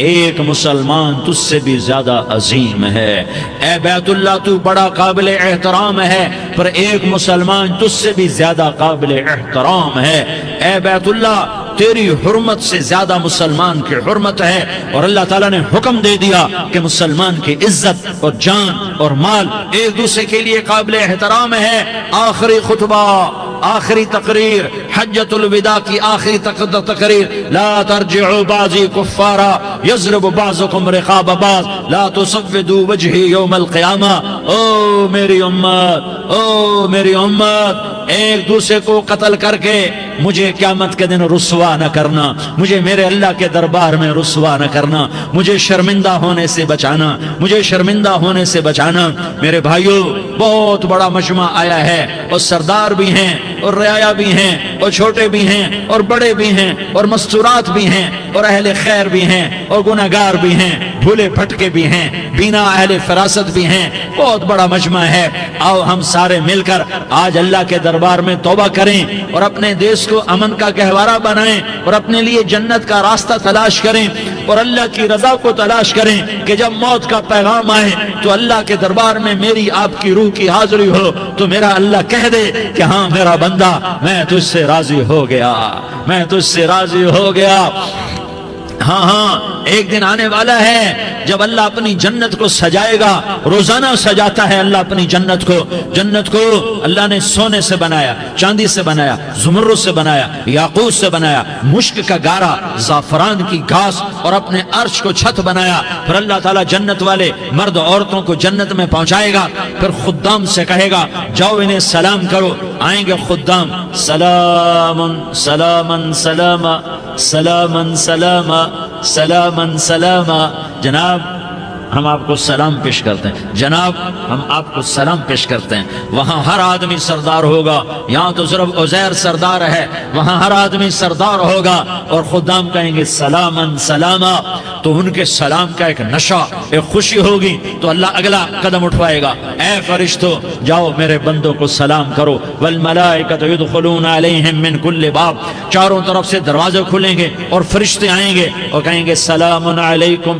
ایک مسلمان تجھ سے بھی زیادہ عظیم ہے، اے بیت اللہ تو بڑا قابل احترام ہے، پر ایک مسلمان تجھ سے بھی زیادہ قابل احترام ہے، اے بیت اللہ تیری حرمت سے زیادہ مسلمان کی حرمت ہے۔ اور اللہ تعالیٰ نے حکم دے دیا کہ مسلمان کی عزت اور جان اور مال ایک دوسرے کے لیے قابل احترام ہے۔ آخری خطبہ، آخری تقریر، حجۃ الوداع کی آخری تقریر، لا ترجعوا بعضی کفارا یضرب بعضکم رقاب بعض لا تصودوا وجہی یوم القیامہ۔ او میری امت، او میری امت، ایک دوسرے کو قتل کر کے مجھے قیامت کے دن رسوا نہ کرنا، مجھے میرے اللہ کے دربار میں رسوا نہ کرنا، مجھے شرمندہ ہونے سے بچانا، مجھے شرمندہ ہونے سے بچانا۔ میرے بھائیو، بہت بڑا مجمع آیا ہے، اور سردار بھی ہیں اور رعایا بھی ہیں اور چھوٹے بھی ہیں اور بڑے بھی ہیں اور مستورات بھی ہیں اور اہل خیر بھی ہیں اور گناہگار بھی ہیں، بھولے بھٹکے بھی ہیں، بینا اہل فراست بھی ہیں، بہت بڑا مجمع ہے۔ آؤ ہم سارے مل کر آج اللہ کے دربار میں توبہ کریں اور اپنے دیش کو امن کا گہوارہ بنائیں اور اپنے لیے جنت کا راستہ تلاش کریں اور اللہ کی رضا کو تلاش کریں کہ جب موت کا پیغام آئے تو اللہ کے دربار میں میری آپ کی روح کی حاضری ہو تو میرا اللہ کہہ دے کہ ہاں میرا بندہ، میں تجھ سے راضی ہو گیا، میں تجھ سے راضی ہو گیا۔ ہاں ہاں، ایک دن آنے والا ہے جب اللہ اپنی جنت کو سجائے گا، روزانہ سجاتا ہے اللہ اپنی جنت کو۔ جنت کو اللہ نے سونے سے بنایا، چاندی سے بنایا، زمرد سے بنایا، یاقوت سے بنایا، مشک کا گارا، زعفران کی گھاس اور اپنے عرش کو چھت بنایا۔ پھر اللہ تعالیٰ جنت والے مرد عورتوں کو جنت میں پہنچائے گا، پھر خدام سے کہے گا جاؤ انہیں سلام کرو۔ آئیں گے خدام، سلامن سلامن سلاما سلامن سلاما سلامن سلاما۔ جناب ہم آپ کو سلام پیش کرتے ہیں، جناب ہم آپ کو سلام پیش کرتے ہیں۔ وہاں ہر آدمی سردار ہوگا، یہاں تو صرف عزیر سردار ہے، وہاں ہر آدمی سردار ہوگا اور خدام کہیں گے سلامن سلاما۔ تو ان کے سلام کا ایک نشہ، ایک خوشی ہوگی، تو اللہ اگلا قدم اٹھوائے گا، اے فرشتو جاؤ میرے بندوں کو سلام کرو۔ والملائکۃ یدخلون علیہم من کل باب، چاروں طرف سے دروازے کھلیں گے اور فرشتے آئیں گے اور کہیں گے سلام علیکم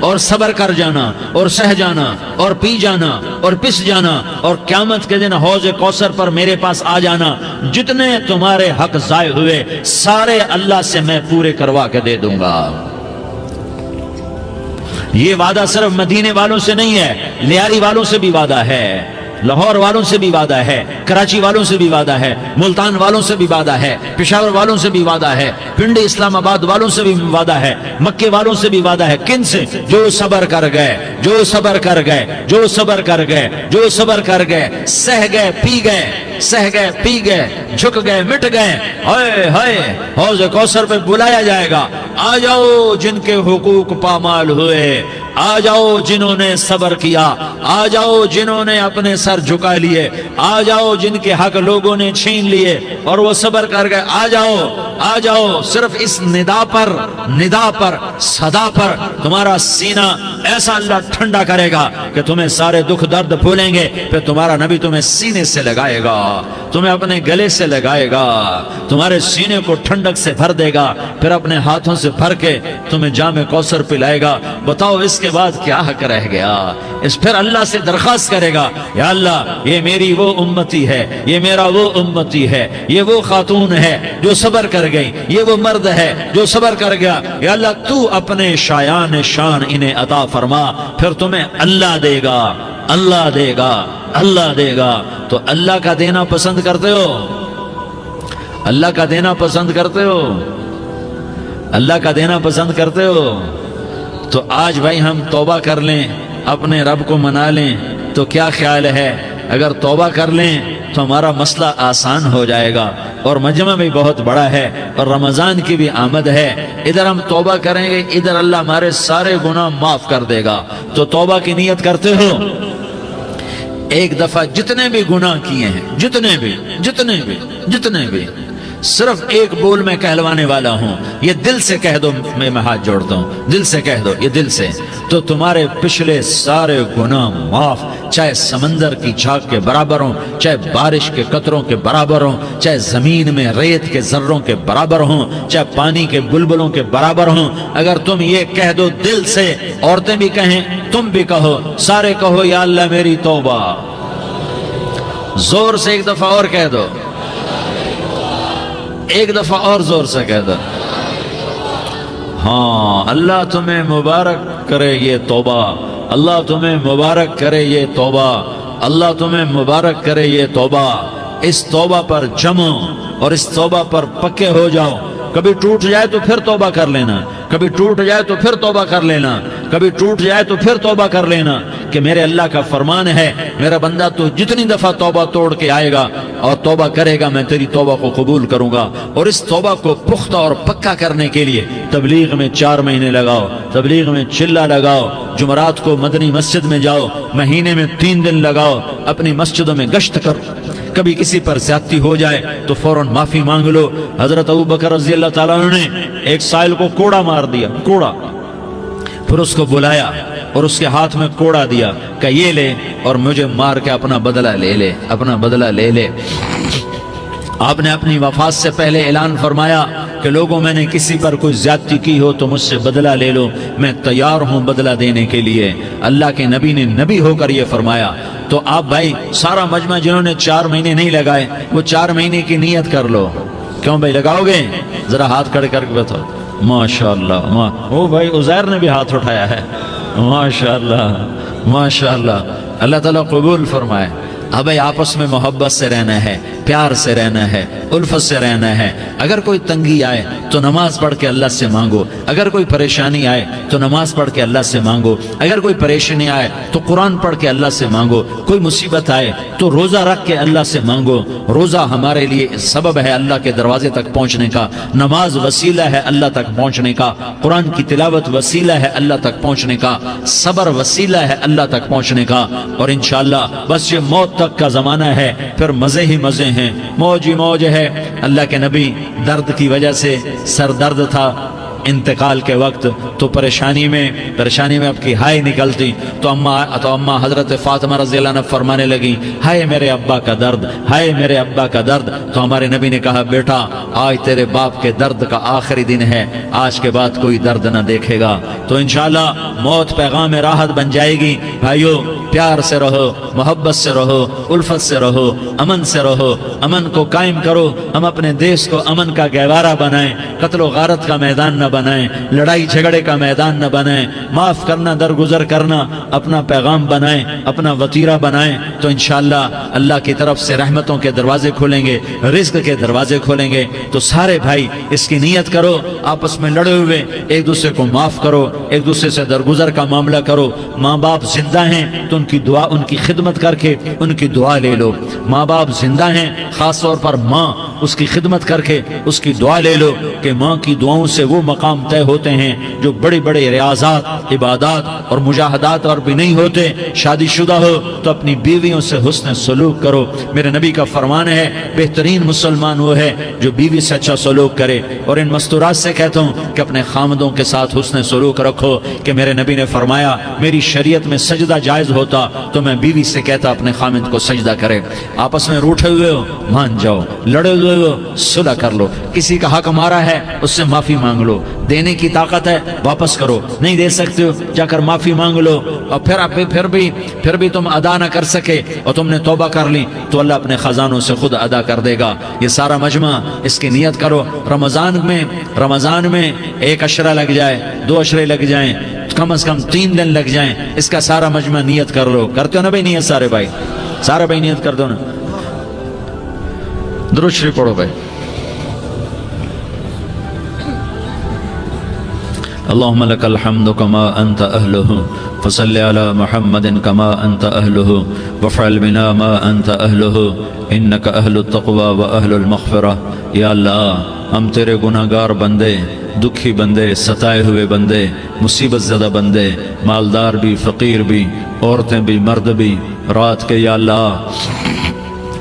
اور صبر کر جانا اور سہ جانا اور پی جانا اور پس جانا اور قیامت کے دن حوض کوثر پر میرے پاس آ جانا. جتنے تمہارے حق ضائع ہوئے سارے اللہ سے میں پورے کروا کے دے دوں گا. یہ وعدہ صرف مدینے والوں سے نہیں ہے، لیاری والوں سے بھی وعدہ ہے، لاہور والوں سے بھی وعدہ ہے، کراچی والوں سے بھی وعدہ ہے، ملتان والوں سے بھی وعدہ ہے، پشاور والوں سے بھی وعدہ ہے، پنڈی اسلام آباد والوں سے بھی وعدہ ہے، مکے والوں سے بھی وعدہ ہے. کن سے؟ جو صبر کر گئے، جو صبر کر گئے، جو صبر کر گئے، جو صبر کر گئے، سہ گئے پی گئے، سہ گئے پی گئے، جھک گئے مٹ گئے. ہائے ہائے حوض کوثر پہ بلایا جائے گا، آ جاؤ جن کے حقوق پامال ہوئے، آ جاؤ جنہوں نے صبر کیا، آ جاؤ جنہوں نے اپنے سر جھکا لیے، آ جاؤ جن کے حق لوگوں نے چھین لیے اور وہ صبر کر گئے. آ جاؤ آ جاؤ. صرف اس ندا پر صدا پر تمہارا سینہ ایسا اللہ ٹھنڈا کرے گا کہ تمہیں سارے دکھ درد بھولیں گے. پھر تمہارا نبی تمہیں سینے سے لگائے گا، تمہیں اپنے گلے سے لگائے گا، تمہارے سینے کو ٹھنڈک سے بھر دے گا، پھر اپنے ہاتھوں سے بھر کے تمہیں جام کوثر پلائے گا. بتاؤ اس کے بعد کیا حق رہ گیا؟ پھر اللہ سے درخواست کرے گا، یا اللہ یہ میری وہ امتی ہے، یہ میرا وہ امتی ہے، یہ وہ خاتون ہے جو صبر کر گئی، یہ وہ مرد ہے جو صبر کر گیا. یا اللہ تو اپنے شایان شان انہیں عطا فرما. پھر تمہیں اللہ دے گا، اللہ دے گا، اللہ دے گا. تو اللہ کا دینا پسند کرتے ہو؟ اللہ کا دینا پسند کرتے ہو؟ اللہ کا دینا پسند کرتے ہو؟ تو آج بھائی ہم توبہ کر لیں، اپنے رب کو منا لیں. تو کیا خیال ہے اگر توبہ کر لیں تو ہمارا مسئلہ آسان ہو جائے گا، اور مجمع بھی بہت بڑا ہے اور رمضان کی بھی آمد ہے. ادھر ہم توبہ کریں گے، ادھر اللہ ہمارے سارے گناہ معاف کر دے گا. تو توبہ کی نیت کرتے ہو؟ ایک دفعہ جتنے بھی گناہ کیے ہیں، جتنے بھی صرف ایک بول میں کہلوانے والا ہوں، یہ دل سے کہہ دو. میں ہاتھ جوڑتا ہوں، دل سے کہہ دو، یہ دل سے. تو تمہارے پچھلے سارے گناہ معاف، چاہے سمندر کی جھاگ کے برابر ہوں، چاہے بارش کے قطروں کے برابر ہوں، چاہے زمین میں ریت کے ذروں کے برابر ہوں، چاہے پانی کے بلبلوں کے برابر ہوں. اگر تم یہ کہہ دو دل سے، عورتیں بھی کہیں، تم بھی کہو، سارے کہو یا اللہ میری توبہ. زور سے ایک دفعہ اور کہہ دو، ایک دفعہ اور زور سے کہہ دو. ہاں اللہ تمہیں مبارک کرے یہ توبہ، اللہ تمہیں مبارک کرے یہ توبہ، اللہ تمہیں مبارک کرے یہ توبہ. اس توبہ پر جمو اور اس توبہ پر پکے ہو جاؤ. کبھی ٹوٹ جائے تو پھر توبہ کر لینا، کبھی ٹوٹ جائے تو پھر توبہ کر لینا، کبھی ٹوٹ جائے تو پھر توبہ کر لینا. کہ میرے اللہ کا فرمان ہے، میرا بندہ تو جتنی دفعہ توبہ توڑ کے آئے گا اور توبہ کرے گا میں تیری توبہ کو قبول کروں گا. اور اس توبہ کو پختہ اور پکا کرنے کے لیے تبلیغ میں 4 مہینے لگاؤ، تبلیغ میں چلہ لگاؤ، جمعرات کو مدنی مسجد میں جاؤ، مہینے میں 3 دن لگاؤ، اپنی مسجدوں میں گشت کرو. کبھی کسی پر زیادتی ہو جائے تو فوراً معافی مانگ لو. حضرت ابوبکر رضی اللہ تعالیٰ عنہ نے ایک سائل کو کوڑا مار دیا، کوڑا. پھر اس کو بلایا اور اس کے ہاتھ میں کوڑا دیا کہ یہ لے اور مجھے مار کے اپنا بدلہ لے لے، اپنا بدلہ لے لے. آپ نے اپنی وفات سے پہلے اعلان فرمایا کہ لوگوں میں نے کسی پر کوئی زیادتی کی ہو تو مجھ سے بدلہ لے لو، میں تیار ہوں بدلہ دینے کے لیے. اللہ کے نبی نے نبی ہو کر یہ فرمایا. تو آپ بھائی سارا مجمع جنہوں نے 4 مہینے نہیں لگائے وہ 4 مہینے کی نیت کر لو. کیوں بھائی لگاؤ گے؟ ذرا ہاتھ کھڑے کر کے بتاؤ. ماشاءاللہ. او بھائی عزیر نے بھی ہاتھ اٹھایا ہے. ماشاءاللہ ماشاءاللہ. اللہ تعالیٰ قبول فرمائے. اب آپس میں محبت سے رہنا ہے، پیار سے رہنا ہے، الفت سے رہنا ہے. اگر کوئی تنگی آئے تو نماز پڑھ کے اللہ سے مانگو، اگر کوئی پریشانی آئے تو نماز پڑھ کے اللہ سے مانگو، اگر کوئی پریشانی آئے تو قرآن پڑھ کے اللہ سے مانگو، کوئی مصیبت آئے تو روزہ رکھ کے اللہ سے مانگو. روزہ ہمارے لیے سبب ہے اللہ کے دروازے تک پہنچنے کا، نماز وسیلہ ہے اللہ تک پہنچنے کا، قرآن کی تلاوت وسیلہ ہے اللہ تک پہنچنے کا، صبر وسیلہ ہے اللہ تک پہنچنے کا. اور انشاءاللہ بس یہ موت تک کا زمانہ ہے، پھر مزے ہی مزے ہیں، موج ہی موج ہے. اللہ کے نبی درد کی وجہ سے سر درد تھا انتقال کے وقت تو پریشانی میں اب کی ہائے نکلتی تو اما حضرت فاطمہ رضی اللہ عنہ فرمانے لگی ہائے میرے ابا کا درد، ہائے میرے ابا کا درد۔ تو ہمارے نبی نے کہا بیٹا آج تیرے باپ کے درد کا آخری دن ہے، آج کے بعد کوئی درد نہ دیکھے گا۔ تو انشاءاللہ موت پیغام راحت بن جائے گی۔ بھائیو پیار سے رہو، محبت سے رہو، الفت سے رہو، امن سے رہو، امن کو قائم کرو۔ ہم اپنے دیش کو امن کا گہوارہ بنائیں، قتل و غارت کا میدان نہ بنائیں، لڑائی جھگڑے کا میدان نہ بنائیں، معاف کرنا درگزر کرنا اپنا پیغام بنائیں، اپنا وطیرہ بنائیں، تو انشاءاللہ اللہ کی طرف سے رحمتوں کے دروازے کھولیں گے، رزق کے دروازے کھولیں گے۔ تو سارے بھائی اس کی نیت کرو، آپس میں لڑے ہوئے ایک دوسرے کو معاف کرو، ایک دوسرے سے درگزر کا معاملہ کرو۔ ماں باپ زندہ ہیں تو ان کی دعا، ان کی خدمت کر کے ان کی دعا لے لو۔ ماں باپ زندہ ہیں، خاص طور پر ماں، اس کی خدمت کر کے اس کی دعا لے لو کہ ماں کی دعاؤں سے وہ مقام طے ہوتے ہیں جو بڑے بڑے ریاضات، عبادات اور مجاہدات اور بھی نہیں ہوتے۔ شادی شدہ ہو تو اپنی بیویوں سے حسن سلوک کرو۔ میرے نبی کا فرمان ہے بہترین مسلمان وہ ہے جو بیوی سے اچھا سلوک کرے۔ اور ان مستورات سے کہتا ہوں کہ اپنے خامدوں کے ساتھ حسن سلوک رکھو، کہ میرے نبی نے فرمایا میری شریعت میں سجدہ جائز ہوتا تو میں بیوی سے کہتا اپنے خامد کو سجدہ کرے۔ آپس میں روٹھے ہوئے ہو مان جاؤ، لڑے ہوئے ہو صلح کر لو، کسی کا حق مارا ہے اس سے معافی مانگ لو، دینے کی طاقت ہے واپس کرو، نہیں دے سکتے ہو جا کر معافی مانگ لو۔ اور پھر بھی تم ادا نہ کر سکے اور تم نے توبہ کر لی تو اللہ اپنے خزانوں سے خود ادا کر دے گا۔ یہ سارا مجمع اس کی نیت کرو۔ رمضان میں 1 عشرہ لگ جائے، 2 عشرے لگ جائیں، کم از کم 3 دن لگ جائیں، اس کا سارا مجمع نیت کر لو۔ کرتے ہو نا بھائی نیت؟ سارے بھائی نیت کر دو نا۔ درود شریف پڑھو بھائی۔ اللهم لك الحمد كما أنت أهله فصل على محمد كما أنت أهله وافعل بنا ما أنت أهله إنك أهل التقوى وأهل المغفرة۔ یا اللہ ہم تیرے گناہگار بندے، دکھی بندے، ستائے ہوئے بندے، مصیبت زدہ بندے، مالدار بھی، فقیر بھی، عورتیں بھی، مرد بھی، رات کے یا اللہ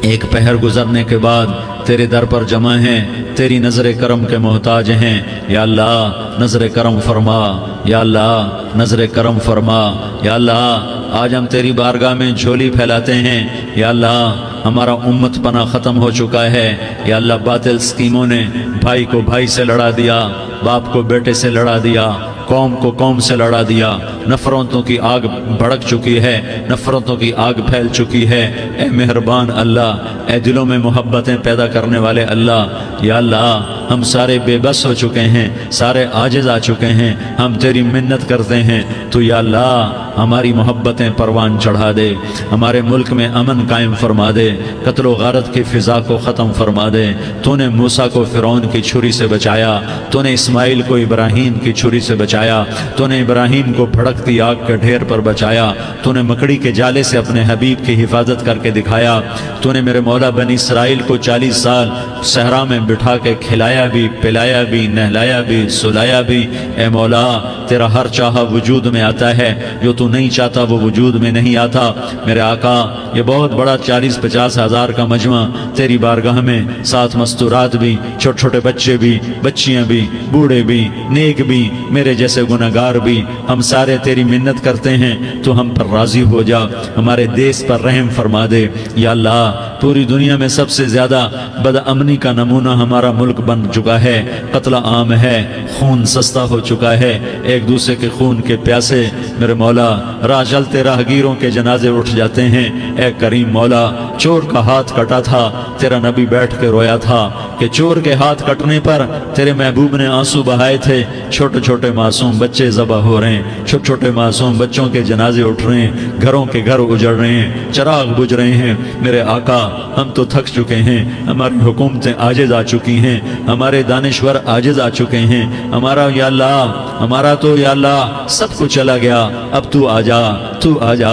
ایک پہر گزرنے کے بعد تیرے در پر جمع ہیں، تیری نظر کرم کے محتاج ہیں۔ یا اللہ نظر کرم فرما، یا اللہ نظر کرم فرما۔ یا اللہ آج ہم تیری بارگاہ میں جھولی پھیلاتے ہیں۔ یا اللہ ہمارا امت پناہ ختم ہو چکا ہے۔ یا اللہ باطل اسکیموں نے بھائی کو بھائی سے لڑا دیا، باپ کو بیٹے سے لڑا دیا، قوم کو قوم سے لڑا دیا، نفرتوں کی آگ بھڑک چکی ہے، نفرتوں کی آگ پھیل چکی ہے۔ اے مہربان اللہ، اے دلوں میں محبتیں پیدا کرنے والے اللہ، یا اللہ ہم سارے بے بس ہو چکے ہیں، سارے عاجز آ چکے ہیں، ہم تیری منت کرتے ہیں تو یا اللہ ہماری محبتیں پروان چڑھا دے، ہمارے ملک میں امن قائم فرما دے، قتل و غارت کی فضا کو ختم فرما دے۔ تو نے موسیٰ کو فرعون کی چھری سے بچایا، تو نے اسماعیل کو ابراہیم کی چھری سے بچایا، تو نے ابراہیم کو بھڑکتی آگ کے ڈھیر پر بچایا، تو نے مکڑی کے جالے سے اپنے حبیب کی حفاظت کر کے دکھایا، تو نے میرے مولا بنی اسرائیل کو 40 سال صحرا میں بٹھا کے کھلایا بھی، پلایا بھی، نہلایا بھی، سلایا بھی۔ اے مولا تیرا ہر چاہا وجود میں آتا ہے، جو تو نہیں چاہتا وہ وجود میں نہیں آتا۔ میرے آقا یہ بہت بڑا 40-50 ہزار کا مجمع تیری بارگاہ میں، ساتھ مستورات بھی، چھوٹے چھوٹے بچے بھی، بچیاں بھی، بوڑھے بھی، نیک بھی، میرے جیسے گناہگار بھی، ہم سارے تیری منت کرتے ہیں تو ہم پر راضی ہو جا، ہمارے دیس پر رحم فرما دے۔ یا اللہ پوری دنیا میں سب سے زیادہ بد امنی کا نمونہ ہمارا ملک بن چکا ہے، قتل عام ہے، خون سستا ہو چکا ہے، ایک دوسرے کے خون کے پیاسے میرے مولا راہ چلتے راہگیروں کے جنازے اٹھ جاتے ہیں۔ اے کریم مولا چور کا ہاتھ کٹا تھا، تیرا نبی بیٹھ کے رویا تھا کہ چور کے ہاتھ کٹنے پر تیرے محبوب نے آنسو بہائے تھے، چھوٹے چھوٹے معصوم بچے ذبح ہو رہے ہیں، چھوٹے چھوٹے معصوم بچوں کے جنازے اٹھ رہے ہیں، گھروں کے گھر اجڑ رہے ہیں، چراغ بجھ رہے ہیں۔ میرے آقا ہم تو تھک چکے ہیں، ہماری حکومتیں عاجز آ چکی ہیں، ہمارے دانشور عاجز آ چکے ہیں، ہمارا یا اللہ ہمارا تو یا اللہ سب کچھ چلا گیا، اب تو آجا، تو آجا،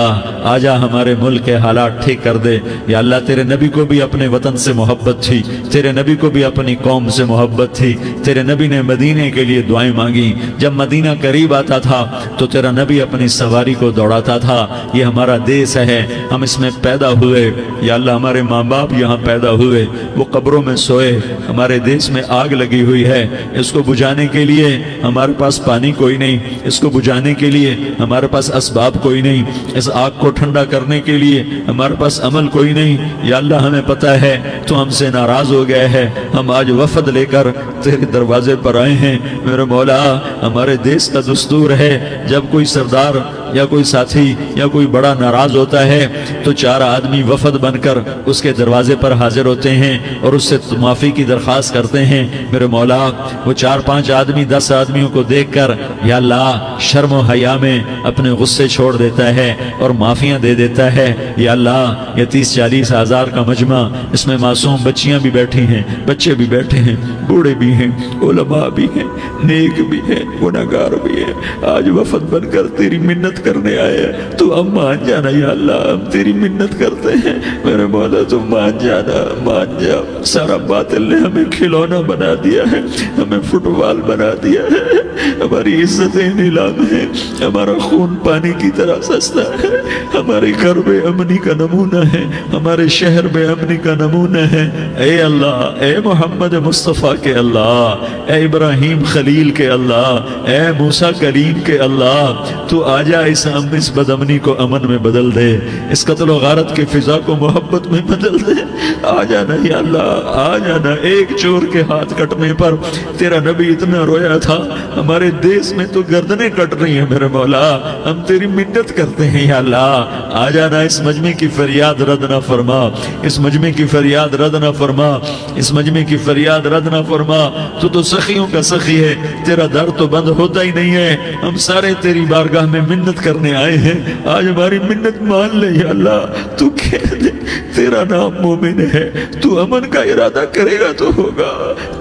آجا ہمارے ملک کے حالات ٹھیک کر دے۔ یا اللہ تیرے نبی کو بھی اپنے وطن سے محبت تھی، تیرے نبی کو بھی اپنی قوم سے محبت تھی، تیرے نبی نے مدینے کے لیے دعائیں مانگی، جب مدینہ قریب آتا تھا تو تیرا نبی اپنی سواری کو دوڑاتا تھا۔ یہ ہمارا دیس ہے، ہم اس میں پیدا ہوئے، یا اللہ ہمارے ہمارے ماں باپ یہاں پیدا ہوئے وہ قبروں میں سوئے، ہمارے دیس میں آگ لگی ہوئی ہے، اس کو بجھانے کے لیے ہمارے پاس پانی کوئی نہیں، اس کو بجھانے کے لیے ہمارے پاس اسباب کوئی نہیں، اس آگ کو ٹھنڈا کرنے کے لیے ہمارے پاس عمل کوئی نہیں۔ یا اللہ ہمیں پتہ ہے تو ہم سے ناراض ہو گئے ہے، ہم آج وفد لے کر تیرے دروازے پر آئے ہیں۔ میرے مولا ہمارے دیس کا دستور ہے جب کوئی سردار یا کوئی ساتھی یا کوئی بڑا ناراض ہوتا ہے تو 4 آدمی وفد بن کر اس کے دروازے پر حاضر ہوتے ہیں اور اس سے معافی کی درخواست کرتے ہیں۔ میرے مولا وہ 4-5 آدمی 10 آدمیوں کو دیکھ کر یا اللہ شرم و حیا میں اپنے غصے چھوڑ دیتا ہے اور معافیاں دے دیتا ہے۔ یا اللہ یہ 30-40 ہزار کا مجمع، اس میں معصوم بچیاں بھی بیٹھی ہیں، بچے بھی بیٹھے ہیں، بوڑھے بھی ہیں، علماء بھی ہیں، نیک بھی ہیں، گناہگار بھی ہیں، آج وفد بن کر تیری منت کرنے آئے ہیں، تو ہم مان جانا یا اللہ، ہم تیری منت کرتے ہیں۔ میرے مولا تو مان جانا، مان جا۔ سارا باطل نے ہمیں کھلونا بنا دیا ہے، ہمیں فٹ بال بنا دیا ہے، ہماری عزتیں نیلام ہے، ہمارا خون پانی کی طرح سستا ہے، ہمارے گھر بے امنی کا نمونہ ہے، ہمارے شہر بے امنی کا نمونہ ہے۔ اے اللہ، اے محمد مصطفیٰ کے اللہ، اے ابراہیم خلیل کے اللہ، اے موسیٰ کلیم کے اللہ، تو آجا اس بدامنی کو امن میں بدل دے، اس قتل و غارت کے فضا کو محبت میں بدل دے۔ آ جانا یا اللہ، آ جانا۔ ایک چور کے ہاتھ کٹنے پر تیرا نبی اتنا رویا تھا، ہمارے دیس میں تو گردنیں کٹ رہی ہیں۔ میرے مولا ہم تیری منت کرتے ہیں یا اللہ، آ جانا، اس مجمع کی فریاد رد نہ فرما، اس مجمع کی فریاد رد نہ فرما، اس مجمع کی فریاد رد نہ فرما۔ تو سخیوں کا سخی ہے، تیرا در تو بند ہوتا ہی نہیں ہے، ہم سارے تیری بارگاہ میں منت کرنے آئے ہیں، آج ہماری منت مان لے یا اللہ۔ تو کہہ دے تیرا نام مومن ہے، تو امن کا ارادہ کرے گا تو ہوگا،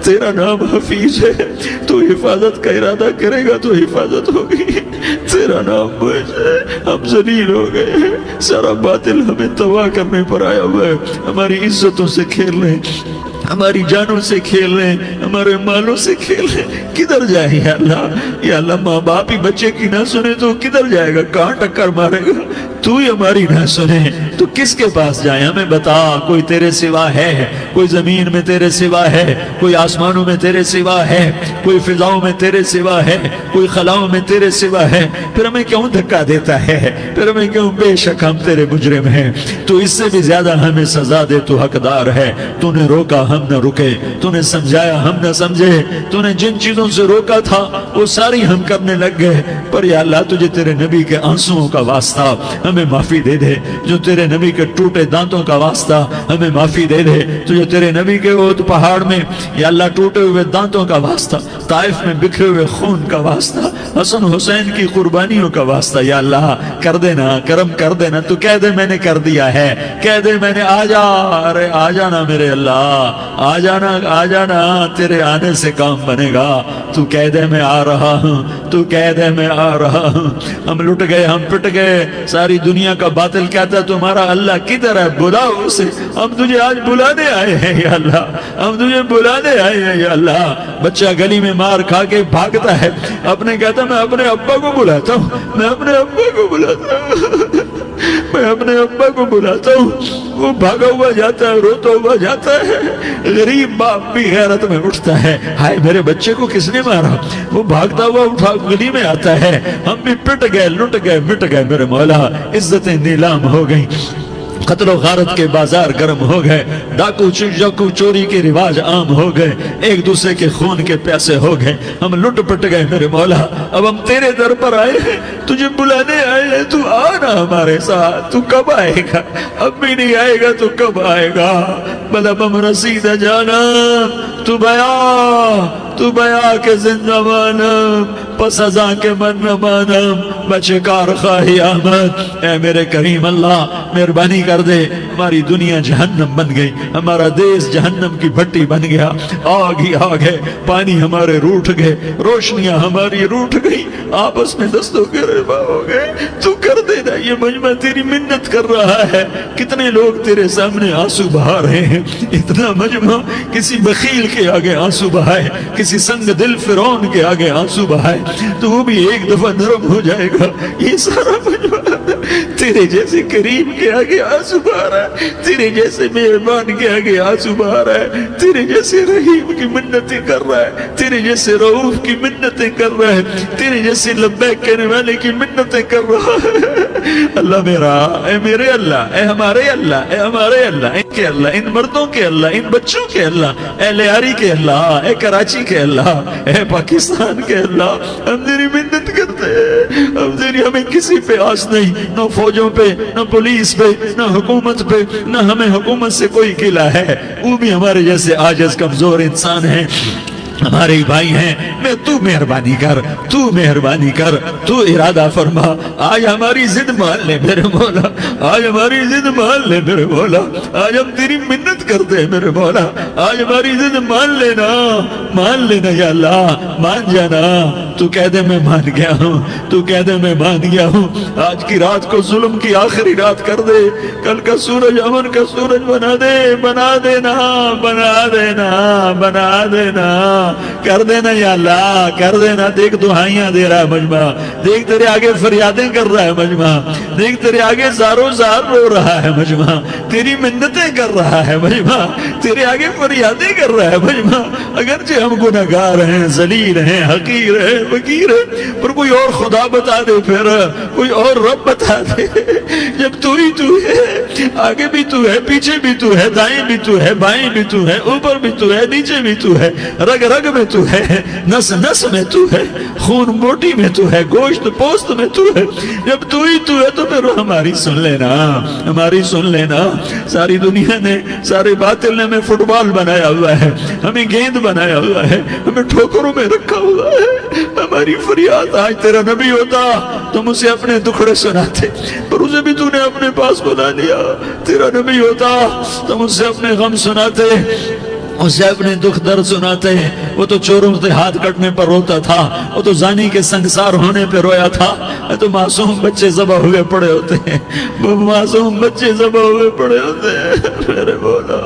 تیرا نام حفیظ ہے، تو حفاظت کا ارادہ کرے گا تو حفاظت ہوگی، تیرا نام موج ہے۔ ہم ذلیل ہو گئے ہیں، سارا باطل ہمیں تباہ کرنے پر آیا ہوا ہے، ہماری عزتوں سے کھیل رہے ہیں، ہماری جانوں سے کھیل رہے ہیں، ہمارے مالوں سے کھیل رہے ہیں۔ کدھر جائے یا اللہ؟ یا اللہ ماں باپ ہی بچے کی نہ سنے تو کدھر جائے گا؟ کہاں ٹکر مارے گا؟ تو ہی ہماری نہ سنے تو کس کے پاس جائیں؟ ہمیں بتا، کوئی تیرے سوا ہے؟ کوئی زمین میں تیرے سوا ہے؟ کوئی آسمانوں میں تیرے سوا ہے؟ کوئی فضاؤں میں تیرے سوا ہے؟ کوئی خلاؤں میں تیرے سوا ہے؟ پھر ہمیں کیوں دھکا دیتا ہے؟ پھر ہمیں کیوں؟ بے شک ہم تیرے مجرم ہیں، تو اس سے بھی زیادہ ہمیں سزا دے، تو حقدار ہے۔ تو نے روکا ہم نہ رکے، تو نے سمجھایا ہم نہ سمجھے، تو نے جن چیزوں سے روکا تھا وہ ساری ہم کرنے لگ گئے، پر یا اللہ تجھے تیرے نبی کے آنسوؤں کا واسطہ ہمیں معافی دے دے، جو تیرے نبی کے ٹوٹے دانتوں کا واسطہ ہمیں معافی دے دے، تجھے تیرے نبی کے احد پہاڑ میں یا اللہ ٹوٹے ہوئے دانتوں کا واسطہ، طائف میں بکھرے ہوئے خون کا واسطہ، حسن حسین کی قربانیوں کا واسطہ یا اللہ کر دینا، کرم کر دینا۔ تو کہہ دے میں نے کر دیا ہے، کہہ دے میں نے، آ جا، ارے آ جانا میرے اللہ، آ جانا، آ جانا، تیرے آنے سے کام بنے گا۔ تو کہہ دے میں آ رہا ہوں، تو کہہ دے میں آ رہا ہوں۔ ہم لٹ گئے، ہم پٹ گئے، ساری دنیا کا باطل کہتا ہے تمہارا اللہ کدھر ہے؟ بلاؤ اسے، ہم تجھے آج بلانے آئے ہیں یا اللہ، ہم تجھے بلانے آئے ہیں یا اللہ۔ بچہ گلی میں مار کھا کے بھاگتا ہے، اپنے کہتا میں اپنے ابا کو بلاتا ہوں، میں اپنے ابا کو بلاتا ہوں، میں اپنے ابا کو بلاتا ہوں، وہ بھاگا ہوا جاتا ہے، روتا ہوا جاتا ہے۔ غریب باپ بھی غیرت میں اٹھتا ہے، ہائے میرے بچے کو کس نے مارا؟ وہ بھاگتا ہوا اٹھا گلی میں آتا ہے۔ ہم بھی پٹ گئے، لٹ گئے، مٹ گئے میرے مولا، عزتیں نیلام ہو گئیں، قتل و غارت کے بازار گرم ہو گئے، ڈاکو چوری کے رواج عام ہو گئے، ایک دوسرے کے خون کے پیاسے ہو گئے، ہم لٹ پٹ گئے میرے مولا۔ اب ہم تیرے در پر آئے ہیں، تجھے بلانے آئے ہیں، تو آنا ہمارے ساتھ۔ تو کب آئے گا؟ اب بھی نہیں آئے گا تو کب آئے گا؟ بلبم رسید جانا تو بیا کے زندہ مانم، پس ازاں کے من نہ مانم، بچے کار خواہی آمد۔ اے میرے کریم اللہ مہربانی کر دے، ہماری دنیا جہنم بن گئی، ہمارا دیس جہنم کی بھٹی بن گیا، آگ ہی آگ ہے، پانی ہمارے روٹھ گئے، روشنیاں ہماری روٹھ گئی، آپس میں دستوں کے ربا ہو گئے۔ تو کر دینا، یہ مجمع تیری منت کر رہا ہے، کتنے لوگ تیرے سامنے آنسو بہا رہے ہیں۔ اتنا مجمع کسی بخیل کے آگے آنسو بہائے، کسی سنگ دل فرعون کے آگے آنسو بہائے تو وہ بھی ایک دفعہ نرم ہو جائے گا۔ یہ سارا مجمع تیرے جیسے کریم کے آگے آنسو بہا رہا ہے، تیرے جیسے مہربان کے آگے آنسو بہا رہا ہے، تیرے جیسے رحیم کی منتیں کر رہا ہے، تیرے جیسے رؤوف کی منتیں کر رہا ہے، تیرے جیسے لبیک کہنے والے کی منتیں کر رہا ہے۔ اللہ میرا، اے میرے اللہ، اے ہمارے اللہ، اے ہمارے اللہ، ان کے اللہ، ان مردوں کے اللہ، ان بچوں کے اللہ، اے لیاری کے اللہ، اے کراچی کے اللہ، اے پاکستان کے اللہ، ہم تیری منت کرتے ہیں، ہمیں کسی پہ آس نہیں، نہ فوجوں پہ، نہ پولیس پہ، نہ حکومت پہ، نہ ہمیں حکومت سے کوئی قلع ہے، وہ بھی ہمارے جیسے عاجز کمزور انسان ہیں، ہمارے بھائی ہیں۔ میں تو مہربانی کر، تو مہربانی کر، تو ارادہ فرما، آج ہماری ضد مان لے میرے مولا، آج ہماری ضد مان لے میرے مولا، آج ہم تیری منت کرتے ہیں میرے مولا، آج ہماری ضد مان لینا یا اللہ، مان جانا، تو کہہ دے میں مان گیا ہوں، تو کہہ دے میں مان گیا ہوں، آج کی رات کو ظلم کی آخری رات کر دے، کل کا سورج امن کا سورج بنا دے، بنا دینا، بنا دینا، بنا دینا، کر دینا یا اللہ، کر دینا۔ دیکھ دعائیاں دے رہا ہے مجمع، دیکھ تیرے آگے فریادیں کر رہا ہے مجمع، دیکھ تیرے آگے زارو زار رو رہا ہے مجمع، تیری منتیں کر رہا ہے مجمع، تیرے آگے فریادیں کر رہا ہے مجمع۔ اگرچہ ہم گناہگار ہیں، ذلیل ہیں، حقیر ہیں، فقیر ہیں، پر کوئی اور خدا بتا دے، پھر کوئی اور رب بتا دے۔ جب تو ہی تو ہے، آگے بھی تو ہے، پیچھے بھی تو ہے، دائیں بھی تو ہے، بائیں بھی تو ہے، اوپر بھی تو ہے، نیچے بھی تو ہے، رگ رگ میں تو ہے، نس نس میں تو ہے، خون بوٹی میں تو ہے، گوشت پوست میں تو ہے۔ جب تو ہی تو ہے تو پھر ہماری سن لینا، ہماری سن لینا۔ ساری دنیا نے، سارے باطل نے ہمیں فٹ بال بنایا ہوا ہے، ہمیں گیند بنایا ہوا ہے، ہمیں ٹھوکروں میں رکھا ہوا ہے۔ ہماری فریاد، آج تیرا نبی ہوتا تم اسے اپنے دکھڑے سناتے، پر اسے بھی تو نے اپنے پاس بنا لیا۔ تیرا نبی ہوتا تم اسے اپنے غم سناتے، اسے اپنے دکھ درد سناتے۔ وہ تو چوروں سے ہاتھ کٹنے پر روتا تھا، وہ تو زانی کے سنگسار ہونے پہ رویا تھا، تو معصوم بچے ذبح ہوئے پڑے ہوتے ہیں، وہ معصوم بچے ذبح ہوئے پڑے ہوتے ہیں۔ میرے مولا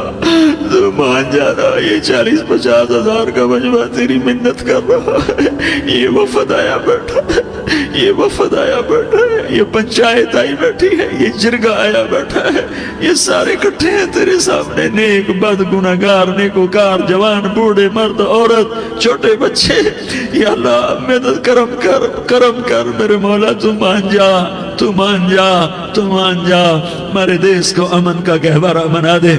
تو مان جانا، یہ 40-50 ہزار کا مجمع تیری منت کر رہا ہے، یہ وفد آیا بیٹھا ہے، یہ وفد آیا بیٹھا ہے، یہ پنچایت آئی بیٹھی ہے، یہ جرگہ آیا بیٹھا ہے، یہ سارے اکٹھے ہیں تیرے سامنے، نیک بد گناہگار نیکوکار، جوان بوڑھے مرد عورت چھوٹے بچے۔ یا اللہ مدد کرم کر، کرم کر میرے مولا، تو مان جا، تو مان جا، تو مان جا، ہمارے دیس کو امن کا گہوارہ بنا دے،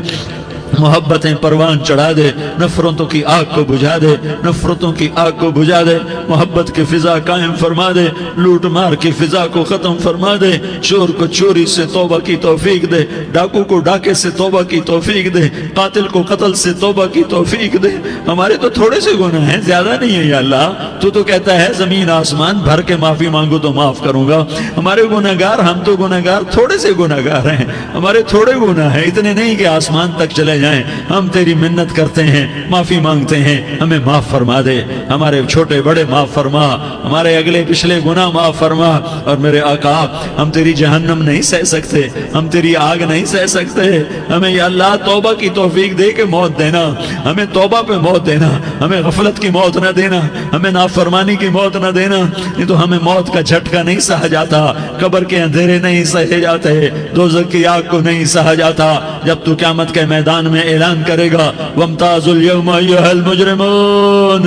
محبتیں پروان چڑھا دے، نفرتوں کی آگ کو بجھا دے، نفرتوں کی آگ کو بجھا دے، محبت کی فضا قائم فرما دے، لوٹ مار کی فضا کو ختم فرما دے، چور کو چوری سے توبہ کی توفیق دے، ڈاکو کو ڈاکے سے توبہ کی توفیق دے، قاتل کو قتل سے توبہ کی توفیق دے۔ ہمارے تو تھوڑے سے گناہ ہیں، زیادہ نہیں ہے یا اللہ، تو کہتا ہے زمین آسمان بھر کے معافی مانگو تو معاف کروں گا۔ ہمارے گناہگار، ہم تو گناہگار تھوڑے سے گناہگار ہیں، ہمارے تھوڑے گناہ ہیں، اتنے نہیں کہ آسمان تک چلے جائیں۔ ہم تیری منت کرتے ہیں، معافی مانگتے ہیں، ہمیں معاف فرما دے، ہمارے چھوٹے بڑے معاف فرما، ہمارے اگلے پچھلے گناہ معاف فرما۔ اور میرے آقا، ہم تیری جہنم نہیں سہ سکتے، ہم تیری آگ نہیں سہ سکتے، ہمیں یا اللہ توبہ کی توفیق دے کے موت دینا، ہمیں توبہ پہ موت دینا، ہمیں غفلت کی موت نہ دینا، ہمیں نافرمانی کی موت نہ دینا، نہیں تو ہمیں موت کا جھٹکا نہیں سہا جاتا، قبر کے اندھیرے نہیں سہے جاتے، دوزخ کی آگ کو نہیں سہا جاتا۔ جب تو قیامت کے میدان میں اعلان کرے گا وَامْتَازُوا الْيَوْمَ أَيُّهَا الْمُجْرِمُونَ،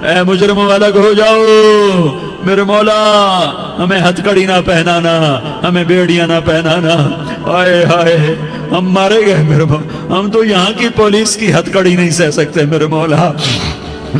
اے مجرموں الگ ہو جاؤ، میرے مولا ہمیں ہتھ کڑی نہ پہنانا، ہمیں بیڑیاں نہ پہنانا۔ آئے ہائے ہم مارے گئے میرے مولا، ہم تو یہاں کی پولیس کی ہتھ کڑی نہیں سہ سکتے میرے مولا،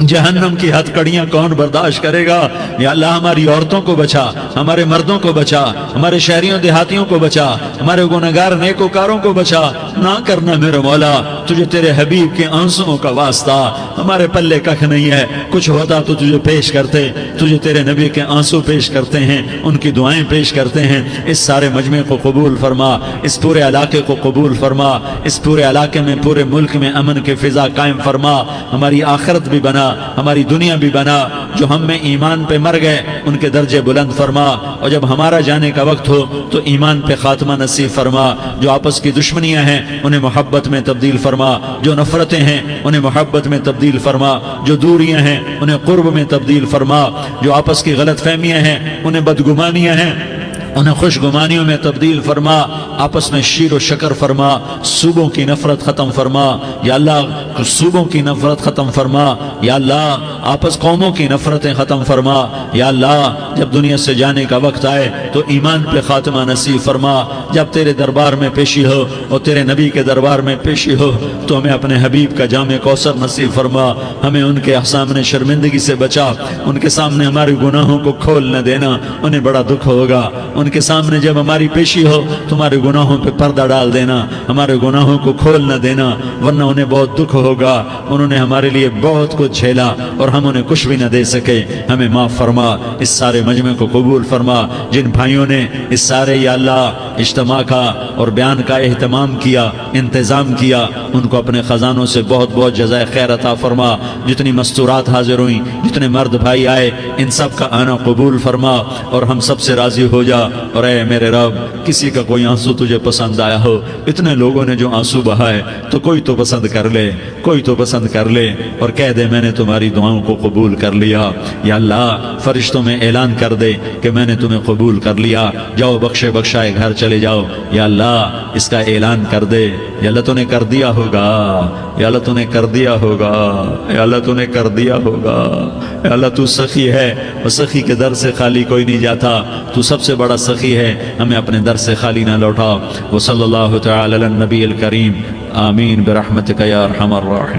جہنم کی ہتھ کڑیاں کون برداشت کرے گا؟ یا اللہ ہماری عورتوں کو بچا، ہمارے مردوں کو بچا، ہمارے شہریوں دیہاتیوں کو بچا، ہمارے گنہگار نیکوکاروں کو بچا۔ نہ کرنا میرے مولا، تجھے تیرے حبیب کے آنسوؤں کا واسطہ، ہمارے پلے ککھ نہیں ہے، کچھ ہوتا تو تجھے پیش کرتے، تجھے تیرے نبی کے آنسو پیش کرتے ہیں، ان کی دعائیں پیش کرتے ہیں۔ اس سارے مجمع کو قبول فرما، اس پورے علاقے کو قبول فرما، اس پورے علاقے میں، پورے ملک میں امن کی فضا قائم فرما، ہماری آخرت بھی بنا، ہماری دنیا بھی بنا۔ جو ہم میں ایمان پہ مر گئے ان کے درجے بلند فرما، اور جب ہمارا جانے کا وقت ہو تو ایمان پہ خاتمہ نصیب فرما۔ جو آپس کی دشمنیاں ہیں انہیں محبت میں تبدیل فرما، جو نفرتیں ہیں انہیں محبت میں تبدیل فرما، جو دوریاں ہیں انہیں قرب میں تبدیل فرما، جو آپس کی غلط فہمیاں ہیں انہیں بدگمانیاں ہیں انہیں خوشگمانیوں میں تبدیل فرما، آپس میں شیر و شکر فرما، صوبوں کی نفرت ختم فرما یا اللہ، صوبوں کی نفرت ختم فرما یا اللہ، آپس قوموں کی نفرتیں ختم فرما یا اللہ، جب دنیا سے جانے کا وقت آئے تو ایمان پہ خاتمہ نصیب فرما، جب تیرے دربار میں پیشی ہو اور تیرے نبی کے دربار میں پیشی ہو تو ہمیں اپنے حبیب کا جام کوثر نصیب فرما، ہمیں ان کے سامنے شرمندگی سے بچا، ان کے سامنے ہمارے گناہوں کو کھول نہ دینا، انہیں بڑا دکھ ہوگا، ان کے سامنے جب ہماری پیشی ہو تمہارے گناہوں پہ پردہ ڈال دینا، ہمارے گناہوں کو کھول نہ دینا، ورنہ انہیں بہت دکھ ہوگا، انہوں نے ہمارے لیے بہت کچھ جھیلا اور ہم انہیں کچھ بھی نہ دے سکے، ہمیں معاف فرما، اس سارے مجمع کو قبول فرما، جن بھائیوں نے اس سارے یا اللہ اجتماع کا اور بیان کا اہتمام کیا، انتظام کیا، ان کو اپنے خزانوں سے بہت بہت جزائے خیر عطا فرما، جتنی مستورات حاضر ہوئیں، جتنے مرد بھائی آئے، ان سب کا آنا قبول فرما اور ہم سب سے راضی ہو جا، اور اے میرے رب، کسی کا کوئی آنسو تجھے پسند آیا ہو، اتنے لوگوں نے جو آنسو بہائے تو کوئی تو پسند کر لے، کوئی تو پسند کر لے اور کہہ دے میں نے تمہاری دعاؤں کو قبول کر لیا، یا اللہ فرشتوں میں اعلان کر دے کہ میں نے تمہیں قبول کر لیا، جاؤ بخشے بخشائے گھر چلے جاؤ، یا اللہ اس کا اعلان کر دے، یا اللہ تو نے کر دیا ہوگا، یا اللہ تو نے کر دیا ہوگا، یا اللہ تو نے کر دیا ہوگا، یا اللہ تو سخی ہے، اور سخی کے در سے خالی کوئی نہیں جاتا، تو سب سے بڑا سخی ہے، ہمیں اپنے در سے خالی نہ لوٹا۔ وصلی اللہ تعالی علی النبی الکریم، آمین برحمتک یا ارحم الراحمین۔